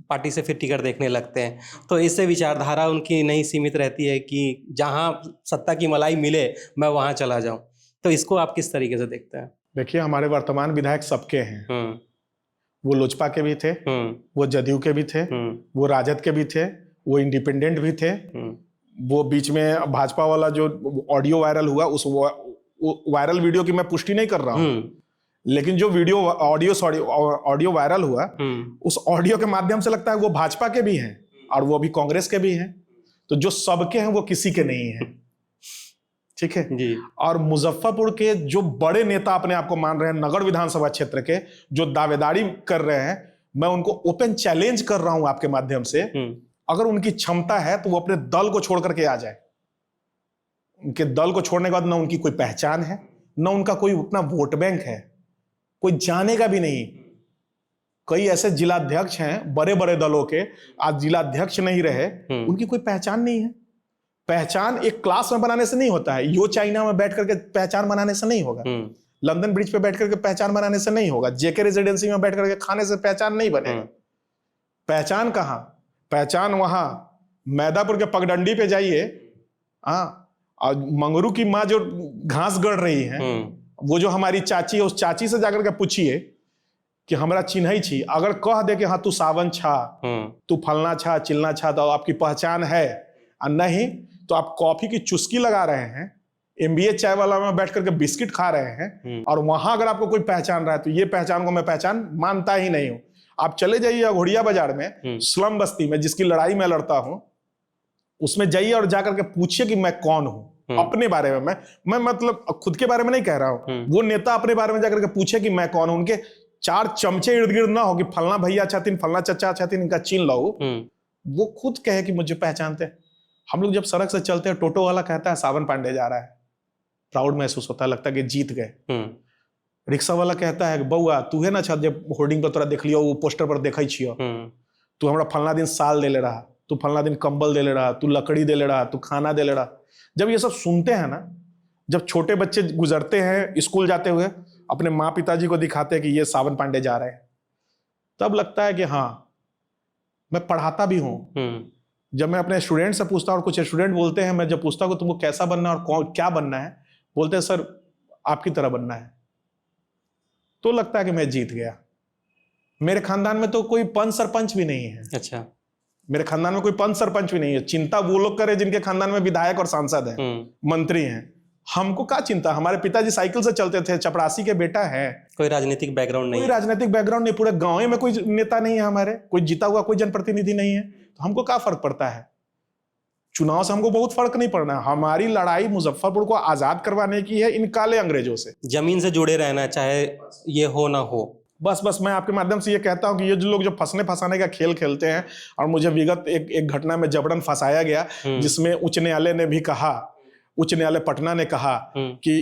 पार्टी से फिर टिकट देखने लगते हैं, तो इससे विचारधारा उनकी नहीं सीमित रहती है कि जहां सत्ता की मलाई मिले मैं वहां चला जाऊं। तो इसको आप किस तरीके से देखते हैं? देखिए, हमारे वर्तमान विधायक सबके हैं, वो लोजपा के भी थे, वो जदयू के भी थे, वो राजद के भी थे, वो इंडिपेंडेंट भी थे, वो बीच में भाजपा वाला जो ऑडियो वायरल हुआ उस वायरल वीडियो की मैं पुष्टि नहीं कर रहा हूं, लेकिन जो ऑडियो वायरल हुआ उस ऑडियो के माध्यम से लगता है वो भाजपा के भी हैं और वो भी कांग्रेस के भी हैं। तो जो सबके हैं वो किसी के नहीं है, ठीक है जी। और मुजफ्फरपुर के जो बड़े नेता अपने आप को मान रहे हैं, नगर विधानसभा क्षेत्र के जो दावेदारी कर रहे हैं, मैं उनको ओपन चैलेंज कर रहा हूं आपके माध्यम से, अगर उनकी क्षमता है तो वो अपने दल को छोड़ करके आ जाए। उनके दल को छोड़ने के बाद ना उनकी कोई पहचान है, ना उनका कोई अपना वोट बैंक है, कोई जानेगा भी नहीं। कई ऐसे जिलाध्यक्ष हैं बड़े बड़े दलों के, आज जिलाध्यक्ष नहीं रहे, उनकी कोई पहचान नहीं है। पहचान एक क्लास में बनाने से नहीं होता है, यो चाइना में बैठ करके पहचान बनाने से नहीं होगा, लंदन ब्रिज पे बैठ करके पहचान बनाने से नहीं होगा, जेके रेजिडेंसी में बैठ करके खाने से पहचान नहीं बनेगा। पहचान कहां? पहचान वहां मैदापुर के पगडंडी पे जाइए, और मंगरू की माँ जो घास गढ़ रही है, वो जो हमारी चाची है, उस चाची से जाकर के पूछिए कि हमरा चिन्हई छी। अगर कह दे कि हाँ तू सावन छा, तू फलना छा, चिलना छा, तो आपकी पहचान है। और नहीं तो आप कॉफी की चुस्की लगा रहे हैं, MBA चाय वाला में बैठ करके बिस्किट खा रहे हैं, और वहां अगर आपको कोई पहचान रहा है तो ये पहचान को मैं पहचान मानता ही नहीं हूं। आप चले जाइए अघोड़िया बाजार में, स्लम बस्ती में जिसकी लड़ाई मैं लड़ता हूं, उसमें जाइए और जाकर के पूछिए कि मैं कौन हूं, अपने बारे में। मैं मतलब खुद के बारे में नहीं कह रहा हूं, वो नेता अपने बारे में जाकर के पूछे कि मैं कौन हूं। उनके 4 चमचे इर्द गिर्द ना हो कि फलना भैया छथिन, फलना चचा छथिन, इनका चिन्ह लो। वो खुद कहे कि मुझे पहचानते। हम लोग जब सड़क से चलते हैं, टोटो वाला कहता है सावन पांडे जा रहा है, प्राउड महसूस होता है, लगता है कि जीत गए। रिक्शा वाला कहता है बउआ तू है ना छत जब होर्डिंग पर तोरा देख लियो, वो पोस्टर पर देखै छियो, तू हमरा फलना दिन साल दे ले रहा, तू फलना दिन कंबल दे ले रहा, तू लकड़ी दे ले रहा, तू खाना दे ले रहा। जब ये सब सुनते हैं ना, जब छोटे बच्चे गुजरते हैं स्कूल जाते हुए, अपने माँ पिताजी को दिखाते हैं कि ये सावन पांडे जा रहे हैं, तब लगता है कि हाँ मैं पढ़ाता भी हूँ। जब मैं अपने स्टूडेंट से पूछता हूँ और कुछ स्टूडेंट बोलते हैं, मैं जब पूछता हूँ तुमको कैसा बनना है और क्या बनना है, बोलते हैं सर आपकी तरह बनना है। तो लगता है कि मैं जीत गया। मेरे खानदान में तो कोई पंच सरपंच भी नहीं है। अच्छा, मेरे खानदान में कोई पंच सरपंच भी नहीं है। चिंता वो लोग करे जिनके खानदान में विधायक और सांसद है, मंत्री हैं। हमको क्या चिंता? हमारे पिताजी साइकिल से चलते थे, चपरासी के बेटा है, कोई राजनीतिक बैकग्राउंड नहीं, कोई राजनीतिक बैकग्राउंड नहीं, पूरे गांव में कोई नेता नहीं है हमारे, कोई जीता हुआ कोई जनप्रतिनिधि नहीं है। तो हमको क्या फर्क पड़ता है? चुनाव से हमको बहुत फर्क नहीं पड़ना। हमारी लड़ाई मुजफ्फरपुर को आजाद करवाने की है इन काले अंग्रेजों से। जमीन से जुड़े रहना, चाहे ये हो ना हो। बस मैं आपके माध्यम से ये कहता हूं कि ये जो लोग जो फंसने फंसाने का खेल खेलते हैं, और मुझे विगत एक घटना में जबरन फंसाया गया, जिसमें उच्च न्यायालय ने भी कहा, उच्च न्यायालय पटना ने कहा कि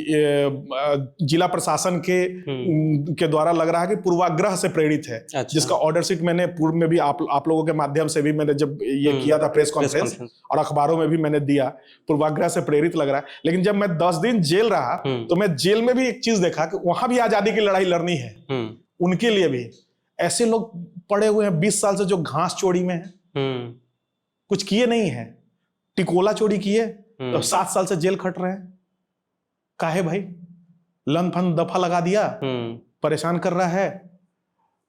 जिला प्रशासन के द्वारा लग रहा है कि पूर्वाग्रह से प्रेरित है। अच्छा। जिसका ऑर्डर शीट मैंने पूर्व में भी आप लोगों के माध्यम से भी मैंने जब ये किया था प्रेस कॉन्फ्रेंस, और अखबारों में भी मैंने दिया, पूर्वाग्रह से प्रेरित लग रहा है। लेकिन जब मैं 10 दिन जेल रहा तो मैं जेल में भी एक चीज देखा कि वहां भी आजादी की लड़ाई लड़नी है, उनके लिए भी। ऐसे लोग पड़े हुए हैं 20 साल से जो घास चोरी में है, कुछ किए नहीं है, टिकोला चोरी किए तो 7 साल से जेल खट रहे हैं। काहे भाई? लन फन दफा लगा दिया, परेशान कर रहा है।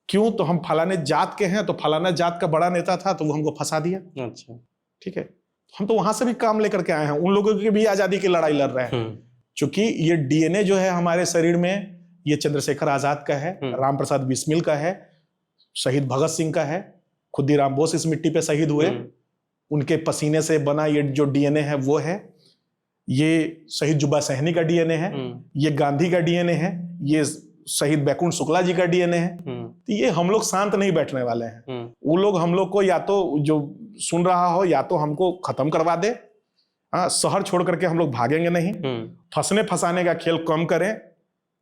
क्यों, तो हम फलाने जात के हैं, तो फलाना जात का बड़ा नेता था तो वो हमको फंसा दिया। अच्छा। ठीक है, हम तो वहां से भी काम लेकर के आए हैं, उन लोगों की भी आजादी की लड़ाई लड़ रहे हैं। क्योंकि ये डीएनए जो है हमारे शरीर में, ये चंद्रशेखर आजाद का है, राम प्रसाद बिस्मिल का है, शहीद भगत सिंह का है, खुदीराम बोस इस मिट्टी पे शहीद हुए, उनके पसीने से बना ये जो डीएनए है वो है। ये शहीद जुब्बा सहनी का डीएनए है, ये गांधी का डीएनए है, ये शहीद बैकुंठ शुक्ला जी का डीएनए है। तो ये हम लोग शांत नहीं बैठने वाले हैं। वो लोग हम लोग को या तो जो सुन रहा हो या तो हमको खत्म करवा दे, शहर छोड़ करके हम लोग भागेंगे नहीं, फंसने फंसाने का खेल कम करें,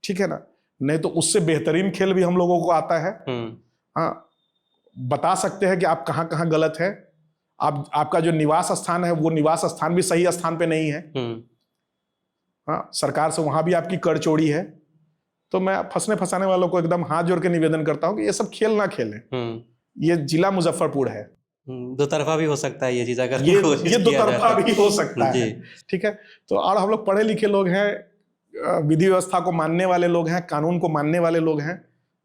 ठीक है ना, नहीं तो उससे बेहतरीन खेल भी हम लोगों को आता है। बता सकते हैं कि आप कहाँ कहाँ गलत है, आपका जो निवास स्थान है वो निवास स्थान भी सही स्थान पे नहीं है। सरकार से वहां भी आपकी कर चोरी है। तो मैं फंसने फंसाने वालों को एकदम हाथ जोड़ के निवेदन करता हूं कि ये सब खेल ना खेलें। ये जिला मुजफ्फरपुर है, दो तरफा भी हो सकता है ये चीज, अगर ये दो तरफा भी हो सकता है। ठीक है, तो और हम लोग पढ़े लिखे लोग हैं, विधि व्यवस्था को मानने वाले लोग हैं, कानून को मानने वाले लोग हैं।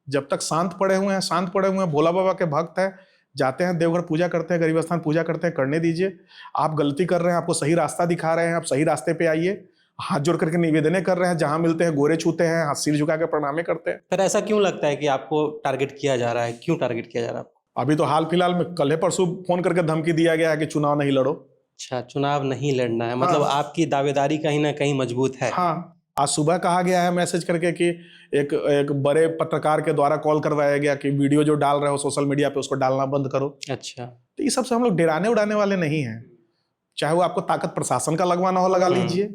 जब तक शांत पड़े हुए हैं, भोला बाबा के भक्त हैं, जाते हैं देवघर पूजा करते हैं, गरीब स्थान पूजा करते हैं, करने दीजिए। आप गलती कर रहे हैं, आपको सही रास्ता दिखा रहे हैं, आप सही रास्ते पे आइए। हाथ जोड़ करके निवेदने कर रहे हैं, जहां मिलते हैं गोरे छूते हैं, हाथ सिर झुका के प्रणामे करते हैं। फिर ऐसा क्यों लगता है कि आपको टारगेट किया जा रहा है, क्यों टारगेट किया जा रहा है आपको? अभी तो हाल फिलहाल में कल परसों फोन करके धमकी दिया गया है कि चुनाव नहीं लड़ो। अच्छा, चुनाव नहीं लड़ना है, मतलब आपकी दावेदारी कहीं ना कहीं मजबूत है। हाँ, आज सुबह कहा गया है मैसेज करके कि एक बड़े पत्रकार के द्वारा कॉल करवाया गया कि वीडियो जो डाल रहे हो सोशल मीडिया पे उसको डालना बंद करो। अच्छा, तो ये सबसे हम लोग डराने उड़ाने वाले नहीं हैं। चाहे वो आपको ताकत प्रशासन का लगवाना हो लगा लीजिए,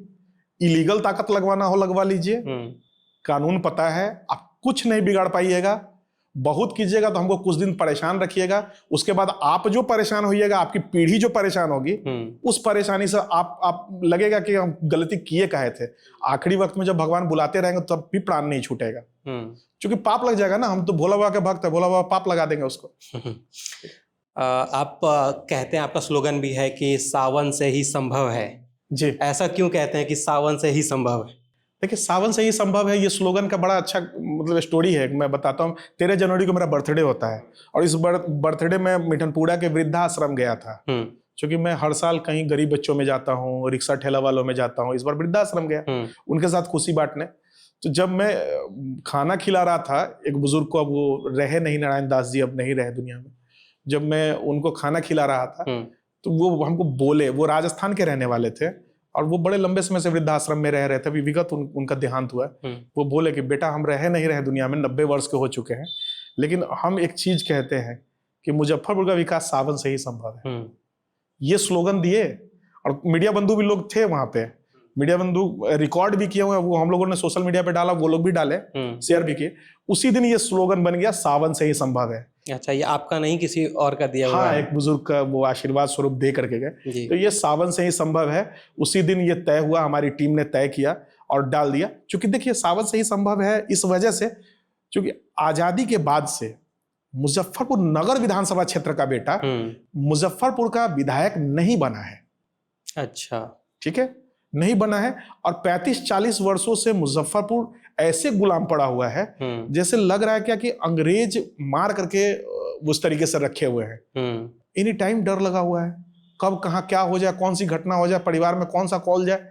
इलीगल ताकत लगवाना हो लगवा लीजिए, कानून पता है, आप कुछ नहीं बिगाड़ पाइएगा। बहुत कीजिएगा तो हमको कुछ दिन परेशान रखिएगा, उसके बाद आप जो परेशान होइएगा, आपकी पीढ़ी जो परेशान होगी, उस परेशानी से आप लगेगा कि हम गलती किए कहे थे। आखिरी वक्त में जब भगवान बुलाते रहेंगे तब भी प्राण नहीं छूटेगा, क्योंकि पाप लग जाएगा ना। हम तो भोला बाबा के भक्त है, भोला बाबा पाप लगा देंगे उसको। आप कहते हैं, आपका स्लोगन भी है कि सावन से ही संभव है जी। ऐसा क्यों कहते हैं कि सावन से ही संभव है? देखिए, सावन से ही संभव है, ये स्लोगन का बड़ा अच्छा मतलब स्टोरी है। मैं बताता हूँ। 13 जनवरी को मेरा बर्थडे होता है और इस बर्थडे में मिठनपुरा के वृद्धाश्रम गया था, क्योंकि मैं हर साल कहीं गरीब बच्चों में जाता हूँ, रिक्शा ठेला वालों में जाता हूँ। इस बार वृद्धाश्रम गया उनके साथ खुशी बांटने। तो जब मैं खाना खिला रहा था एक बुजुर्ग को, अब वो रहे नहीं, नारायण दास जी अब नहीं रहे दुनिया में, जब मैं उनको खाना खिला रहा था तो वो हमको बोले, वो राजस्थान के रहने वाले थे और वो बड़े लंबे समय से वृद्धाश्रम में रह रहे थे। अभी विगत उनका देहांत हुआ है। वो बोले कि बेटा, हम रहे नहीं रहे दुनिया में, 90 वर्ष के हो चुके हैं, लेकिन हम एक चीज कहते हैं कि मुजफ्फरपुर का विकास सावन से ही संभव है। ये स्लोगन दिए और मीडिया बंधु भी लोग थे वहां पे, मीडिया बंधु रिकॉर्ड भी किए हुए, वो हम लोगों ने सोशल मीडिया पे डाला, वो लोग भी डाले, शेयर भी किए। उसी दिन ये स्लोगन बन गया, सावन से ही संभव है। अच्छा, ये आपका नहीं, किसी और का दिया हुआ? हाँ, एक बुजुर्ग का वो आशीर्वाद स्वरूप दे करके गए। तो ये सावन से ही संभव है, उसी दिन ये तय हुआ, हमारी टीम ने तय किया और डाल दिया। क्योंकि देखिए, सावन से ही संभव है इस वजह से, क्योंकि आजादी के बाद से मुजफ्फरपुर नगर विधानसभा क्षेत्र का बेटा मुजफ्फरपुर का विधायक नहीं बना है। अच्छा, ठीक है, नहीं बना है। और 35-40 वर्षों से मुजफ्फरपुर ऐसे गुलाम पड़ा हुआ है जैसे लग रहा है क्या कि अंग्रेज मार करके उस तरीके से रखे हुए हैं। एनी टाइम डर लगा हुआ है, कब कहाँ क्या हो जाए, कौन सी घटना हो जाए, परिवार में कौन सा कॉल जाए।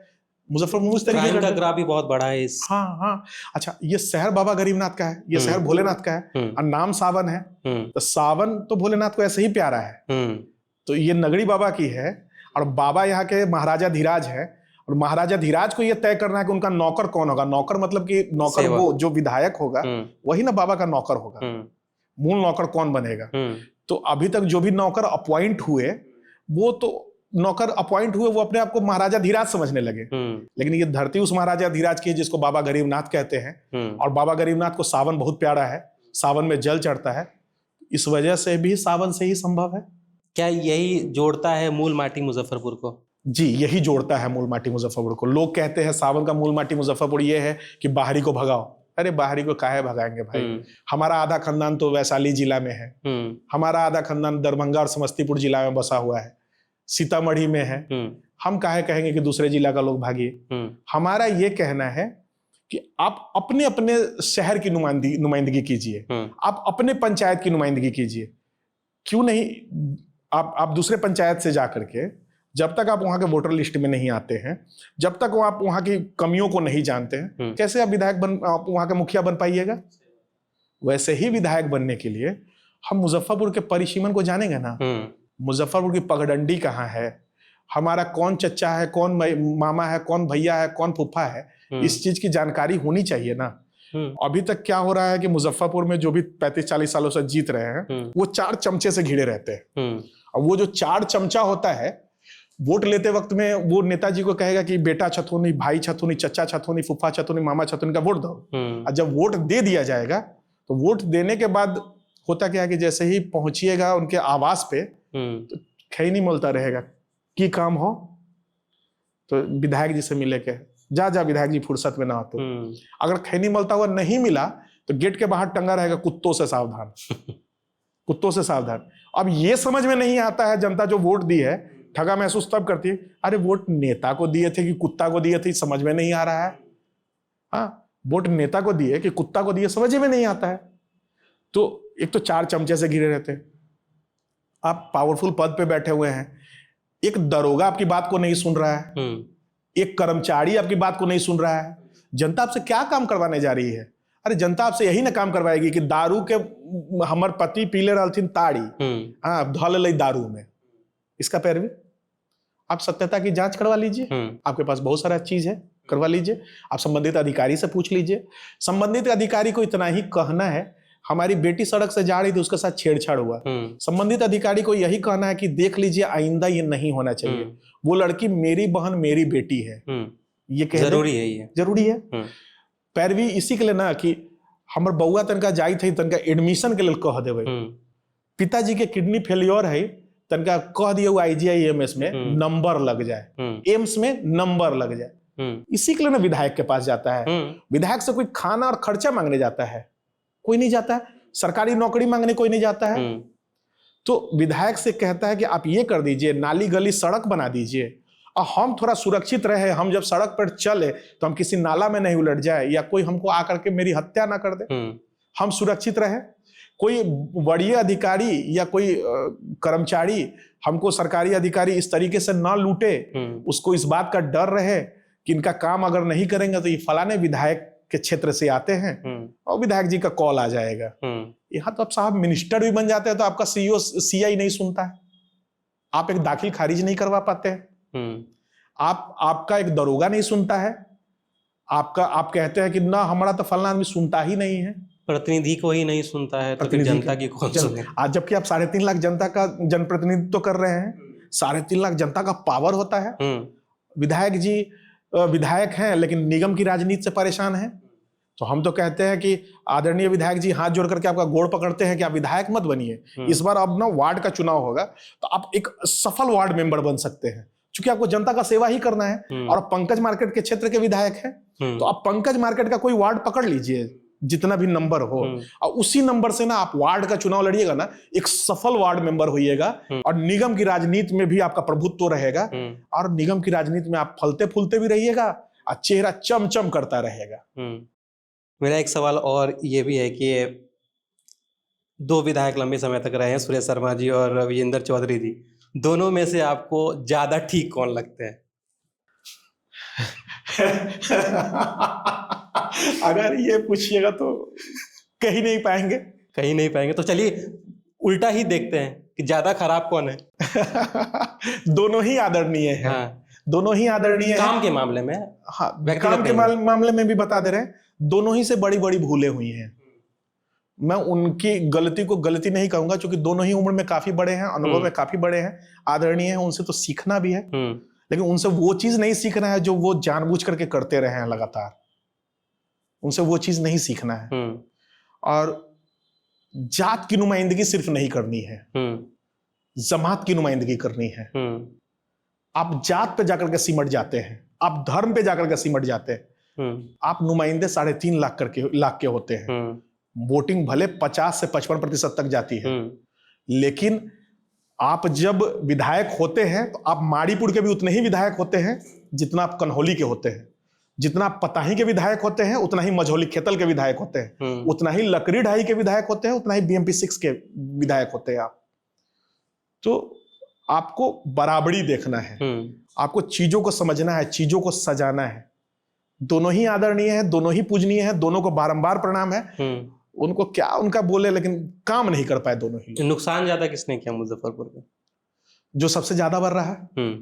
मुजफ्फरपुर उस तरीके का ग्राफ भी बहुत बड़ा है इस। हाँ। अच्छा, ये शहर बाबा गरीबनाथ का है, ये शहर भोलेनाथ का है और नाम सावन है। तो सावन तो भोलेनाथ को ऐसे ही प्यारा है। तो ये नगरी बाबा की है और बाबा यहाँ के महाराजा धीराज है। और महाराजा धीराज को यह तय करना है कि उनका नौकर कौन होगा। नौकर मतलब कि नौकर वो जो विधायक होगा वही ना बाबा का नौकर होगा। मूल नौकर कौन बनेगा? तो अभी तक जो भी नौकर अपॉइंट हुए, वो तो नौकर अपॉइंट हुए वो अपने आप को महाराजा धीराज समझने लगे। लेकिन ये धरती उस महाराजा धीराज की है जिसको बाबा गरीबनाथ कहते हैं। और बाबा गरीबनाथ को सावन बहुत प्यारा है, सावन में जल चढ़ता है, इस वजह से भी सावन से ही संभव है। क्या यही जोड़ता है मूल माटी मुजफ्फरपुर को? जी, यही जोड़ता है मूल माटी मुजफ्फरपुर को। लोग कहते हैं सावन का मूल माटी मुजफ्फरपुर ये है कि बाहरी को भगाओ। अरे बाहरी को काहे भगाएंगे भाई? हमारा आधा खानदान तो वैशाली जिला में है, हमारा आधा खानदान दरभंगा और समस्तीपुर जिला में बसा हुआ है, सीतामढ़ी में है। हम काहे कहेंगे कि दूसरे जिला का लोग भागिए? हमारा ये कहना है कि आप अपने अपने शहर की नुमाइंदगी कीजिए, आप अपने पंचायत की नुमाइंदगी कीजिए। क्यों नहीं आप दूसरे पंचायत से जाकर के, जब तक आप वहां के वोटर लिस्ट में नहीं आते हैं, जब तक आप वहां की कमियों को नहीं जानते हैं, कैसे आप वहां के मुखिया बन पाइएगा? वैसे ही विधायक बनने के लिए हम मुजफ्फरपुर के परिसीमन को जानेंगे ना। मुजफ्फरपुर की पगडंडी कहाँ है, हमारा कौन चचा है, कौन मामा है, कौन भैया है, कौन फूफा है, इस चीज की जानकारी होनी चाहिए ना। अभी तक क्या हो रहा है कि मुजफ्फरपुर में जो भी 35-40 सालों से जीत रहे हैं, वो 4 चमचे से घिरे रहते हैं। और वो जो 4 चमचा होता है, वोट लेते वक्त में वो नेताजी को कहेगा कि बेटा छतुनी, भाई छतुनी, चचा छतुनी, फूफा छतुनी, मामा छतुनी का वोट दो। और जब वोट दे दिया जाएगा तो वोट देने के बाद होता क्या है कि जैसे ही पहुंचिएगा उनके आवास पे, तो खैनी मोलता रहेगा की काम हो तो विधायक जी से मिले के जा विधायक जी फुर्सत में ना हो तो। अगर खैनी मलता हुआ नहीं मिला तो गेट के बाहर टंगा रहेगा, कुत्तों से सावधान। कुत्तों से सावधान। अब ये समझ में नहीं आता है, जनता जो वोट दी है ठगा महसूस तब करती है, अरे वोट नेता को दिए थे कि कुत्ता को दिए थे, समझ में नहीं आ रहा है। हाँ, वोट नेता को दिए कि कुत्ता को दिए, समझ में नहीं आता है। तो एक तो 4 चमचे से घिरे रहते हैं, आप पावरफुल पद पे बैठे हुए हैं, एक दरोगा आपकी बात को नहीं सुन रहा है, एक कर्मचारी आपकी बात को नहीं सुन रहा है। जनता आपसे क्या काम करवाने जा रही है? अरे जनता आपसे यही ना काम करवाएगी कि दारू के हमर पति पीले रहथिन ताड़ी, हाँ धल ले दारू में, इसका पैरवी। आप सत्यता की जांच करवा लीजिए, आपके पास बहुत सारा चीज है, करवा लीजिए। आप संबंधित अधिकारी से पूछ लीजिए। संबंधित अधिकारी को इतना ही कहना है, हमारी बेटी सड़क से जा रही थी, उसके साथ छेड़छाड़ हुआ, संबंधित अधिकारी को यही कहना है कि देख लीजिए आइंदा ये नहीं होना चाहिए, वो लड़की मेरी बहन मेरी बेटी है, ये कह जरूरी है, ये जरूरी है। पैरवी इसी के लिए ना कि हमर बउआ तनका जाई थे, तनका एडमिशन के लिए कह देवे, पिताजी के किडनी फेलियर है, तनका कह दिए IGI-MS में नंबर लग जाए, एम्स में नंबर लग जाए। इसी के लिए ना विधायक के पास जाता है। विधायक से कोई खाना और खर्चा मांगने जाता है? कोई नहीं जाता है। सरकारी नौकरी मांगने कोई नहीं जाता है। तो विधायक से कहता है कि आप ये कर दीजिए, नाली गली सड़क बना दीजिए, और हम थोड़ा सुरक्षित रहे, हम जब सड़क पर चले तो हम किसी नाला में नहीं उलट जाए, या कोई हमको आकर के मेरी हत्या ना कर दे, हम सुरक्षित रहे। कोई वरीय अधिकारी या कोई कर्मचारी, हमको सरकारी अधिकारी इस तरीके से ना लूटे, उसको इस बात का डर रहे कि इनका काम अगर नहीं करेंगे तो ये फलाने विधायक के क्षेत्र से आते हैं और विधायक जी का कॉल आ जाएगा। यहाँ तो आप साहब मिनिस्टर भी बन जाते हैं तो आपका CEO CI नहीं सुनता है, आप एक दाखिल खारिज नहीं करवा पाते हैं, आपका एक दरोगा नहीं सुनता है, आप कहते हैं कि ना हमारा तो फलना आदमी सुनता ही नहीं है, प्रतिनिधि को ही नहीं सुनता है, तो फिर जनता की कौन सुने? आज जबकि आप 3.5 लाख जनता का जनप्रतिनिधित्व कर रहे हैं, 3.5 लाख जनता का पावर होता है। विधायक जी विधायक हैं लेकिन निगम की राजनीति से परेशान हैं। तो हम तो कहते हैं कि आदरणीय विधायक जी हाथ जोड़ करके आपका गोड़ पकड़ते हैं कि आप विधायक मत बनिए। इस बार अब ना वार्ड का चुनाव होगा तो आप एक सफल वार्ड मेंबर बन सकते हैं, क्योंकि आपको जनता का सेवा ही करना है। और पंकज मार्केट के क्षेत्र के विधायक हैं, तो आप पंकज मार्केट का कोई वार्ड पकड़ लीजिए, जितना भी नंबर हो, और उसी नंबर से ना आप वार्ड का चुनाव लड़िएगा ना, एक सफल वार्ड मेंबर होइएगा, और निगम की राजनीति में भी आपका प्रभुत्व रहेगा, और निगम की राजनीति में आप फलते फूलते भी रहिएगा और चेहरा चमचम करता रहेगा। मेरा एक सवाल और ये भी है कि 2 विधायक लंबे समय तक रहे हैं, सुरेश शर्मा जी और विजेंद्र चौधरी जी, दोनों में से आपको ज्यादा ठीक कौन लगते हैं? अगर ये पूछिएगा तो कहीं नहीं पाएंगे। कहीं नहीं पाएंगे, तो चलिए उल्टा ही देखते हैं कि ज्यादा खराब कौन है। दोनों ही आदरणीय हैं। हाँ। दोनों ही आदरणीय काम के मामले में, हाँ काम के मामले में भी बता दे रहे हैं, दोनों ही से बड़ी बड़ी भूलें हुई हैं। मैं उनकी गलती को गलती नहीं कहूंगा, क्योंकि दोनों ही उम्र में काफी बड़े हैं, अनुभव में काफी बड़े हैं, आदरणीय हैं, उनसे तो सीखना भी है, लेकिन उनसे वो चीज नहीं सीखना है जो वो जानबूझ करके करते रहे हैं लगातार, उनसे वो चीज नहीं सीखना है। और जात की नुमाइंदगी सिर्फ नहीं करनी है, जमात की नुमाइंदगी करनी है। आप जात पे जाकर के सिमट जाते हैं, आप धर्म पे जाकर के सिमट जाते हैं, आप नुमाइंदे 3.5 लाख के होते हैं। वोटिंग भले 50 से 55% तक जाती है, लेकिन आप जब विधायक होते हैं तो आप माड़ीपुर के भी उतने ही विधायक होते हैं जितना आप कन्हौली के होते हैं। जितना पताही के विधायक होते हैं उतना ही मझौली खेतल के विधायक होते हैं, उतना ही लकड़ी ढाई के विधायक होते हैं, उतना ही बीएमपी 6 के विधायक होते हैं आप। तो आपको बराबरी देखना है, आपको चीजों को समझना है, चीजों को सजाना है। दोनों ही आदरणीय है, दोनों ही पूजनीय है, दोनों को बारंबार प्रणाम है। उनको क्या उनका बोले, लेकिन काम नहीं कर पाए दोनों ही। नुकसान ज्यादा किसने किया मुजफ्फरपुर का? जो सबसे ज्यादा बढ़ रहा है,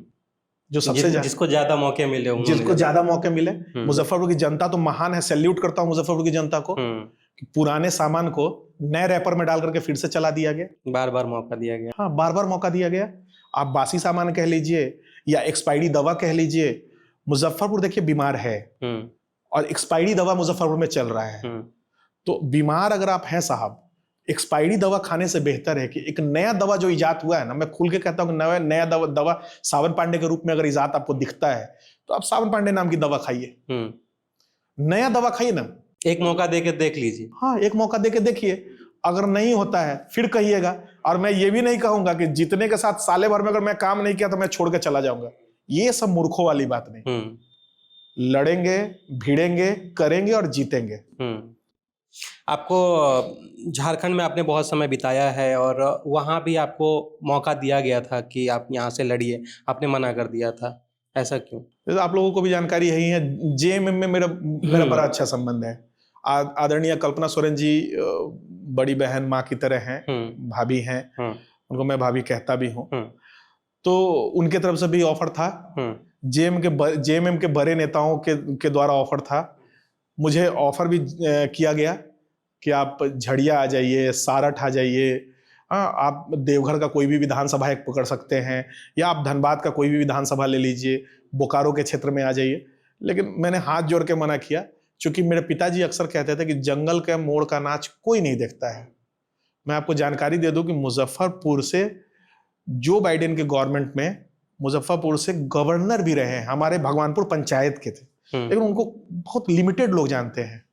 जो सबसे जिसको ज्यादा मौके मिले, जिसको ज्यादा मौके मिले। मुजफ्फरपुर की जनता तो महान है, सैल्यूट करता हूं मुजफ्फरपुर की जनता को कि पुराने सामान को नए रैपर में डाल करके फिर से चला दिया गया, बार बार मौका दिया गया। हाँ, बार बार मौका दिया गया। आप बासी सामान कह लीजिए या एक्सपायरी दवा कह लीजिए, मुजफ्फरपुर देखिए बीमार है और एक्सपायरी दवा मुजफ्फरपुर में चल रहा है। तो बीमार अगर आप हैं साहब, एक्सपायरी दवा खाने से बेहतर है कि एक नया दवा जो इजाद हुआ है ना, मैं खुल के कहता हूं कि नया दवा सावन पांडे के रूप में अगर इजाद आपको दिखता है तो आप सावन पांडे नाम की दवा खाइए, नया दवा खाइए ना, एक मौका देके देख लीजिए। हाँ, एक मौका देके देखिए, अगर नहीं होता है फिर कहिएगा। और मैं ये भी नहीं कहूंगा कि जीतने के साथ साले भर में अगर मैं काम नहीं किया तो मैं छोड़ के चला जाऊंगा, ये सब मूर्खों वाली बात नहीं। लड़ेंगे, भिड़ेंगे, करेंगे और जीतेंगे। आपको झारखंड में आपने बहुत समय बिताया है और वहां भी आपको मौका दिया गया था कि आप यहाँ से लड़िए, आपने मना कर दिया था, ऐसा क्यों? तो आप लोगों को भी जानकारी है, जेएमएम में मेरा बड़ा अच्छा संबंध है। आदरणीय कल्पना सोरेन जी बड़ी बहन माँ की तरह हैं, भाभी हैं, उनको मैं भाभी कहता भी हूँ। तो उनके तरफ से भी ऑफर था, जेएमएम के बड़े नेताओं के द्वारा ऑफर था। मुझे ऑफर भी किया गया कि आप झड़िया आ जाइए, सारठ आ जाइए, आप देवघर का कोई भी विधानसभा एक पकड़ सकते हैं, या आप धनबाद का कोई भी विधानसभा ले लीजिए, बोकारो के क्षेत्र में आ जाइए। लेकिन मैंने हाथ जोड़ के मना किया, क्योंकि मेरे पिताजी अक्सर कहते थे कि जंगल के मोड़ का नाच कोई नहीं देखता है। मैं आपको जानकारी दे दूं कि मुजफ्फरपुर से जो बाइडेन के गवर्नमेंट में मुजफ्फरपुर से गवर्नर भी रहे हैं, हमारे भगवानपुर पंचायत के थे, लेकिन उनको बहुत लिमिटेड लोग जानते हैं।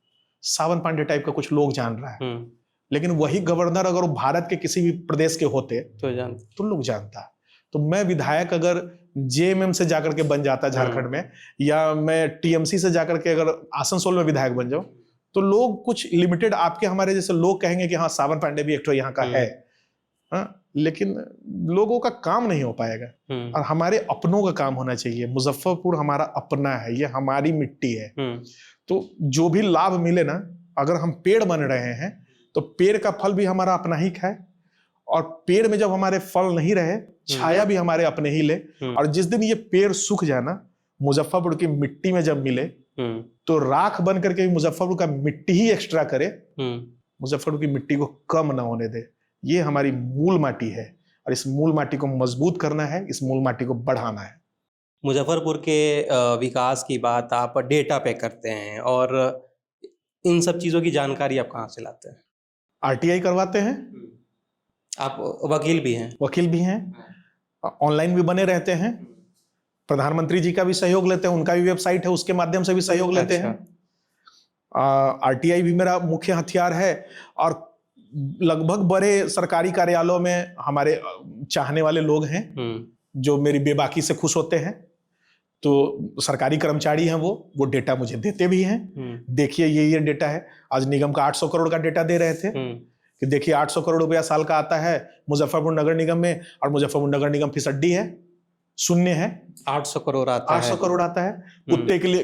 सावन पांडे टाइप का कुछ लोग जान रहा है, लेकिन वही गवर्नर अगर वो भारत के किसी भी प्रदेश के होते तो लोग जानता। तो मैं विधायक अगर जेएमएम से जाकर के बन जाता झारखंड में, या मैं टीएमसी से जाकर के अगर आसनसोल में विधायक बन जाऊं, तो लोग कुछ लिमिटेड आपके हमारे जैसे लोग कहेंगे कि हाँ, सावन पांडे भी एक तो यहाँ का है, हाँ, लेकिन लोगों का काम नहीं हो पाएगा। और हमारे अपनों का काम होना चाहिए। मुजफ्फरपुर हमारा अपना है, ये हमारी मिट्टी है। तो जो भी लाभ मिले ना, अगर हम पेड़ बन रहे हैं तो पेड़ का फल भी हमारा अपना ही खाए, और पेड़ में जब हमारे फल नहीं रहे, छाया भी हमारे अपने ही ले। और जिस दिन ये पेड़ सूख जाए ना, मुजफ्फरपुर की मिट्टी में जब मिले, तो राख बन करके मुजफ्फरपुर का मिट्टी ही एक्स्ट्रा करे, मुजफ्फरपुर की मिट्टी को कम ना होने दे। ये हमारी मूल माटी है, और इस मूल माटी को मजबूत करना है, इस मूल माटी को बढ़ाना है। मुजफ्फरपुर के विकास की बात आप डेटा पे करते हैं, और इन सब चीजों की जानकारी आप कहाँ से लाते हैं? आरटीआई करवाते हैं। आप वकील भी हैं? वकील भी हैं, ऑनलाइन भी बने रहते हैं, प्रधानमंत्री जी का भी सहयोग लेते हैं, उनका भी वेबसाइट है, उसके माध्यम से भी सहयोग लेते हैं। आरटीआई भी मेरा मुख्य हथियार है, और लगभग बड़े सरकारी कार्यालयों में हमारे चाहने वाले लोग हैं जो मेरी बेबाकी से खुश होते हैं। तो सरकारी कर्मचारी हैं, वो डेटा मुझे देते भी हैं। देखिए ये डेटा है, आज निगम का 800 करोड़ का डेटा दे रहे थे कि देखिए 800 करोड़ रुपया साल का आता है मुजफ्फरपुर नगर निगम में, और मुजफ्फरपुर नगर निगम फिसड्डी है, शून्य है। 800 करोड़ आता है। 800 करोड़ आता है।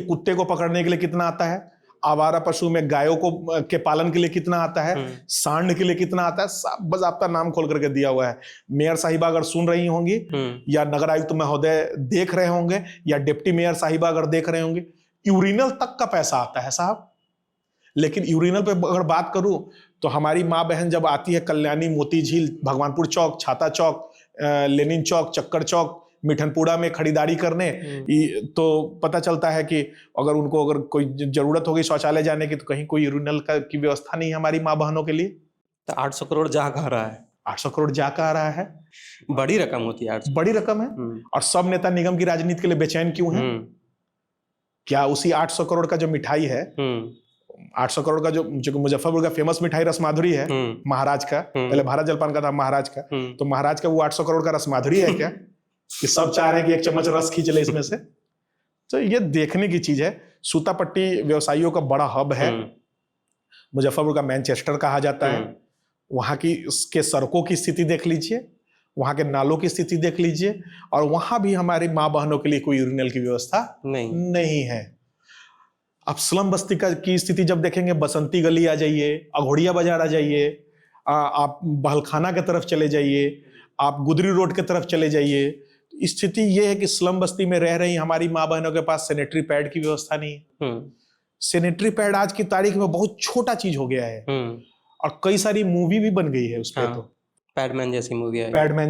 कुत्ते को पकड़ने के लिए कितना आता है, आवारा पशु में गायों को के पालन के लिए कितना आता है, सांड के लिए कितना आता है, सब बाज़ाब्ता नाम खोल करके दिया हुआ है। मेयर साहिबा अगर सुन रही होंगी, या नगर आयुक्त महोदय देख रहे होंगे, या डिप्टी मेयर साहिबा अगर देख रहे होंगे, यूरिनल तक का पैसा आता है साहब। लेकिन यूरिनल पे अगर बात करूं तो हमारी माँ बहन जब आती है कल्याणी, मोती झील, भगवानपुर चौक, छाता चौक, लेनिन चौक, चक्कर चौक, मिठनपुरा में खरीदारी करने, तो पता चलता है कि अगर कोई जरूरत होगी शौचालय जाने की, तो कहीं कोई यूरिनल की व्यवस्था नहीं है हमारी माँ बहनों के लिए। तो 800 करोड़ जा कहाँ रहा है? 800 करोड़ जा कहाँ रहा है? बड़ी रकम होती है, बड़ी रकम है। और सब नेता निगम की राजनीति के लिए बेचैन क्यों है? क्या उसी 800 करोड़ का जो मिठाई है, 800 करोड़ का जो मुजफ्फरपुर का फेमस मिठाई रसमाधुरी है, महाराज का, पहले भारत जलपान का था महाराज का, तो महाराज का वो 800 करोड़ का रसमाधुरी है क्या कि सब चाह रहे हैं कि एक चम्मच रस खींच ले इसमें से? तो ये देखने की चीज है। सूतापट्टी व्यवसायियों का बड़ा हब है। मुजफ्फरपुर का मैनचेस्टर कहा जाता है। वहाँ की उसके सड़कों की स्थिति देख लीजिए, वहाँ के नालों की स्थिति देख लीजिए, और वहाँ भी हमारी माँ बहनों के लिए कोई यूरिनल की व्यवस्था नहीं है। आप स्लम बस्ती की स्थिति जब देखेंगे, बसंती गली आ जाइए, अघोड़िया बाजार आ जाइए, आप बहलखाना की तरफ चले जाइए, आप गुदरी रोड की तरफ चले जाइए, तो स्थिति ये है कि स्लम बस्ती में रह रही हमारी माँ बहनों के पास सैनिटरी पैड की व्यवस्था नहीं है। सैनिटरी पैड आज की तारीख में बहुत छोटा चीज हो गया है, और कई सारी मूवी भी बन गई है उस पर। तो पैडमैन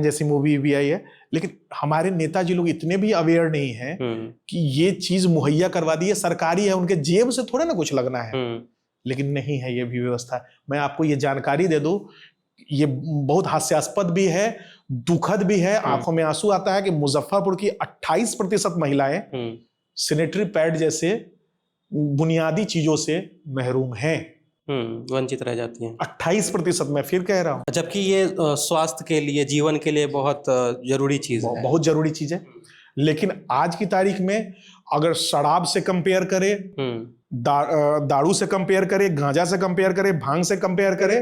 जैसी मूवी भी आई है, लेकिन हमारे नेताजी लोग इतने भी अवेयर नहीं है कि ये चीज मुहैया करवा दी है, सरकारी है, उनके जेब से थोड़ा ना कुछ लगना है, लेकिन नहीं है ये भी व्यवस्था। मैं आपको ये जानकारी दे दूं, ये बहुत हास्यास्पद भी है, दुखद भी है, आंखों में आंसू आता है कि मुजफ्फरपुर की 28% महिलाएं सैनिटरी पैड जैसे बुनियादी चीजों से महरूम हैं, वंचित रह जाती हैं। 28%, मैं फिर कह रहा हूं, जबकि ये स्वास्थ्य के लिए, जीवन के लिए बहुत जरूरी चीज है, बहुत जरूरी चीज है। लेकिन आज की तारीख में अगर शराब से कंपेयर करे, दारू से कंपेयर करे, गांजा से कंपेयर करे, भांग से कंपेयर करे,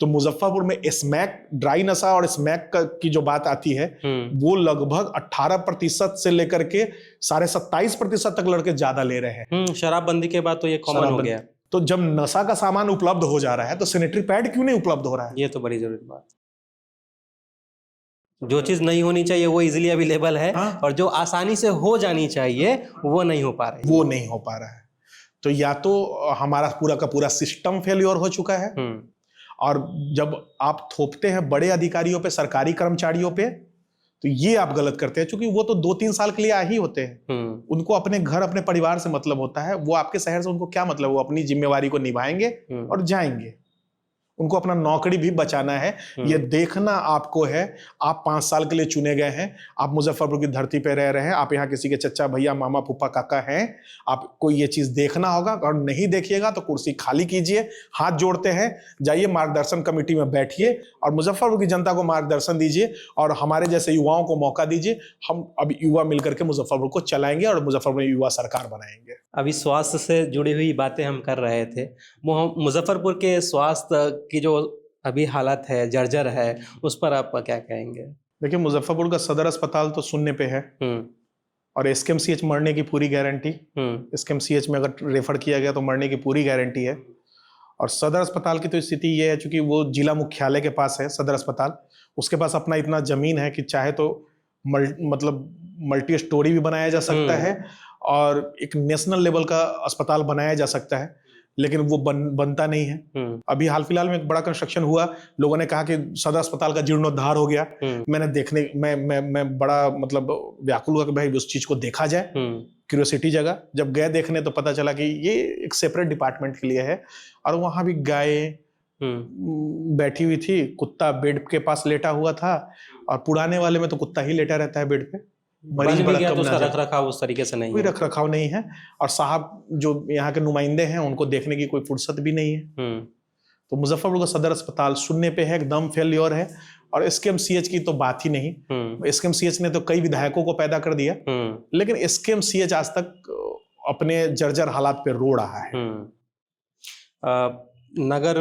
तो मुजफ्फरपुर में स्मैक, ड्राई नशा और स्मैक की जो बात आती है, वो लगभग 18% से लेकर के 27.5% तक लड़के ज्यादा ले रहे हैं। शराबबंदी के बाद तो ये कॉमन हो गया। तो जब नशा का सामान उपलब्ध हो जा रहा है, तो सैनिटरी पैड क्यों नहीं उपलब्ध हो रहा है? ये तो बड़ी जरूरी बात। जो चीज नहीं होनी चाहिए वो इजीली अवेलेबल है, और जो आसानी से हो जानी चाहिए वो नहीं हो पा रहा है। तो या तो हमारा पूरा का पूरा सिस्टम फेल्योर हो चुका है, और जब आप थोपते हैं बड़े अधिकारियों पे, सरकारी कर्मचारियों पे, तो ये आप गलत करते हैं, क्योंकि वो तो 2-3 साल के लिए आ ही होते हैं। उनको अपने घर, अपने परिवार से मतलब होता है। वो आपके शहर से उनको क्या मतलब? वो अपनी जिम्मेवारी को निभाएंगे और जाएंगे। उनको अपना नौकरी भी बचाना है, ये देखना आपको है। आप 5 साल के लिए चुने गए हैं, आप मुजफ्फरपुर की धरती पे रह रहे हैं, आप यहाँ किसी के चचा, भैया, मामा, फूफा, काका हैं, आपको ये चीज देखना होगा। और नहीं देखिएगा तो कुर्सी खाली कीजिए, हाथ जोड़ते हैं, जाइए मार्गदर्शन कमेटी में बैठिए और मुजफ्फरपुर की जनता को मार्गदर्शन दीजिए, और हमारे जैसे युवाओं को मौका दीजिए। हम अब युवा मिलकर के मुजफ्फरपुर को चलाएंगे और मुजफ्फरपुर में युवा सरकार बनाएंगे। अभी स्वास्थ्य से जुड़ी हुई बातें हम कर रहे थे, वो मुजफ्फरपुर के स्वास्थ्य की जो अभी हालत है, जर्जर है, उस पर आप क्या कहेंगे? देखिए, मुजफ्फरपुर का सदर अस्पताल तो शून्य पे है, और एसकेएमसीएच मरने की पूरी गारंटी। एसकेएमसीएच में अगर रेफर किया गया तो मरने की पूरी गारंटी है। और सदर अस्पताल की तो स्थिति ये है, चूंकि वो जिला मुख्यालय के पास है सदर अस्पताल, उसके पास अपना इतना जमीन है कि चाहे तो मल्टी स्टोरी भी बनाया जा सकता है और एक नेशनल लेवल का अस्पताल बनाया जा सकता है, लेकिन वो बनता नहीं है। अभी हाल फिलहाल में एक बड़ा कंस्ट्रक्शन हुआ, लोगों ने कहा कि सदर अस्पताल का जीर्णोद्धार हो गया। मैंने देखने मैं बड़ा मतलब व्याकुल हुआ कि भाई उस चीज को देखा जाए, क्यूरियोसिटी जगह। जब गए देखने तो पता चला कि ये एक सेपरेट डिपार्टमेंट के लिए है, और वहां भी गाय बैठी हुई थी, कुत्ता बेड के पास लेटा हुआ था, और पुराने वाले में तो कुत्ता ही लेटा रहता है बेड पे। मरीज बड़ा कम, तो उसका रख रखाव उस तरीके से नहीं, कोई रख रखाव नहीं है, और साहब जो यहाँ के नुमाइंदे हैं उनको देखने की कोई फुर्सत भी नहीं है। तो मुजफ्फरपुर का सदर अस्पताल शून्य पे है, एकदम फेल्योर है। और एसकेएमसीएच की तो बात ही नहीं। एसकेएमसीएच ने तो कई विधायकों को पैदा कर दिया, लेकिन एसकेएमसीएच आज तक अपने जर्जर हालात पे रो रहा है। नगर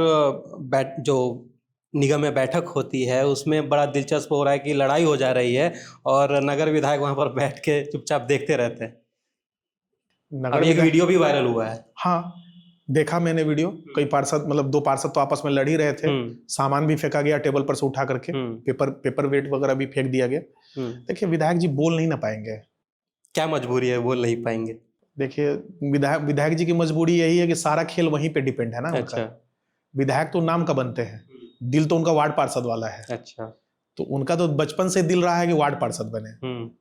जो निगम में बैठक होती है, उसमें बड़ा दिलचस्प हो रहा है कि लड़ाई हो जा रही है और नगर विधायक वहां पर बैठ के चुपचाप देखते रहते हैं। अब एक वीडियो भी वायरल हुआ है। हाँ, देखा मैंने वीडियो। कई पार्षद, मतलब 2 पार्षद तो आपस में लड़ ही रहे थे। सामान भी फेंका गया टेबल पर से उठा करके, पेपर वेट वगैरह भी फेंक दिया गया। देखिए, विधायक जी बोल नहीं ना पाएंगे। क्या मजबूरी है, बोल नहीं पाएंगे? देखिए, विधायक जी की मजबूरी यही है कि सारा खेल वहीं पे डिपेंड है ना। अच्छा। विधायक तो नाम का बनते हैं, दिल तो उनका वार्ड पार्षद वाला है। अच्छा। तो उनका तो बचपन से दिल रहा है कि वार्ड पार्षद बने।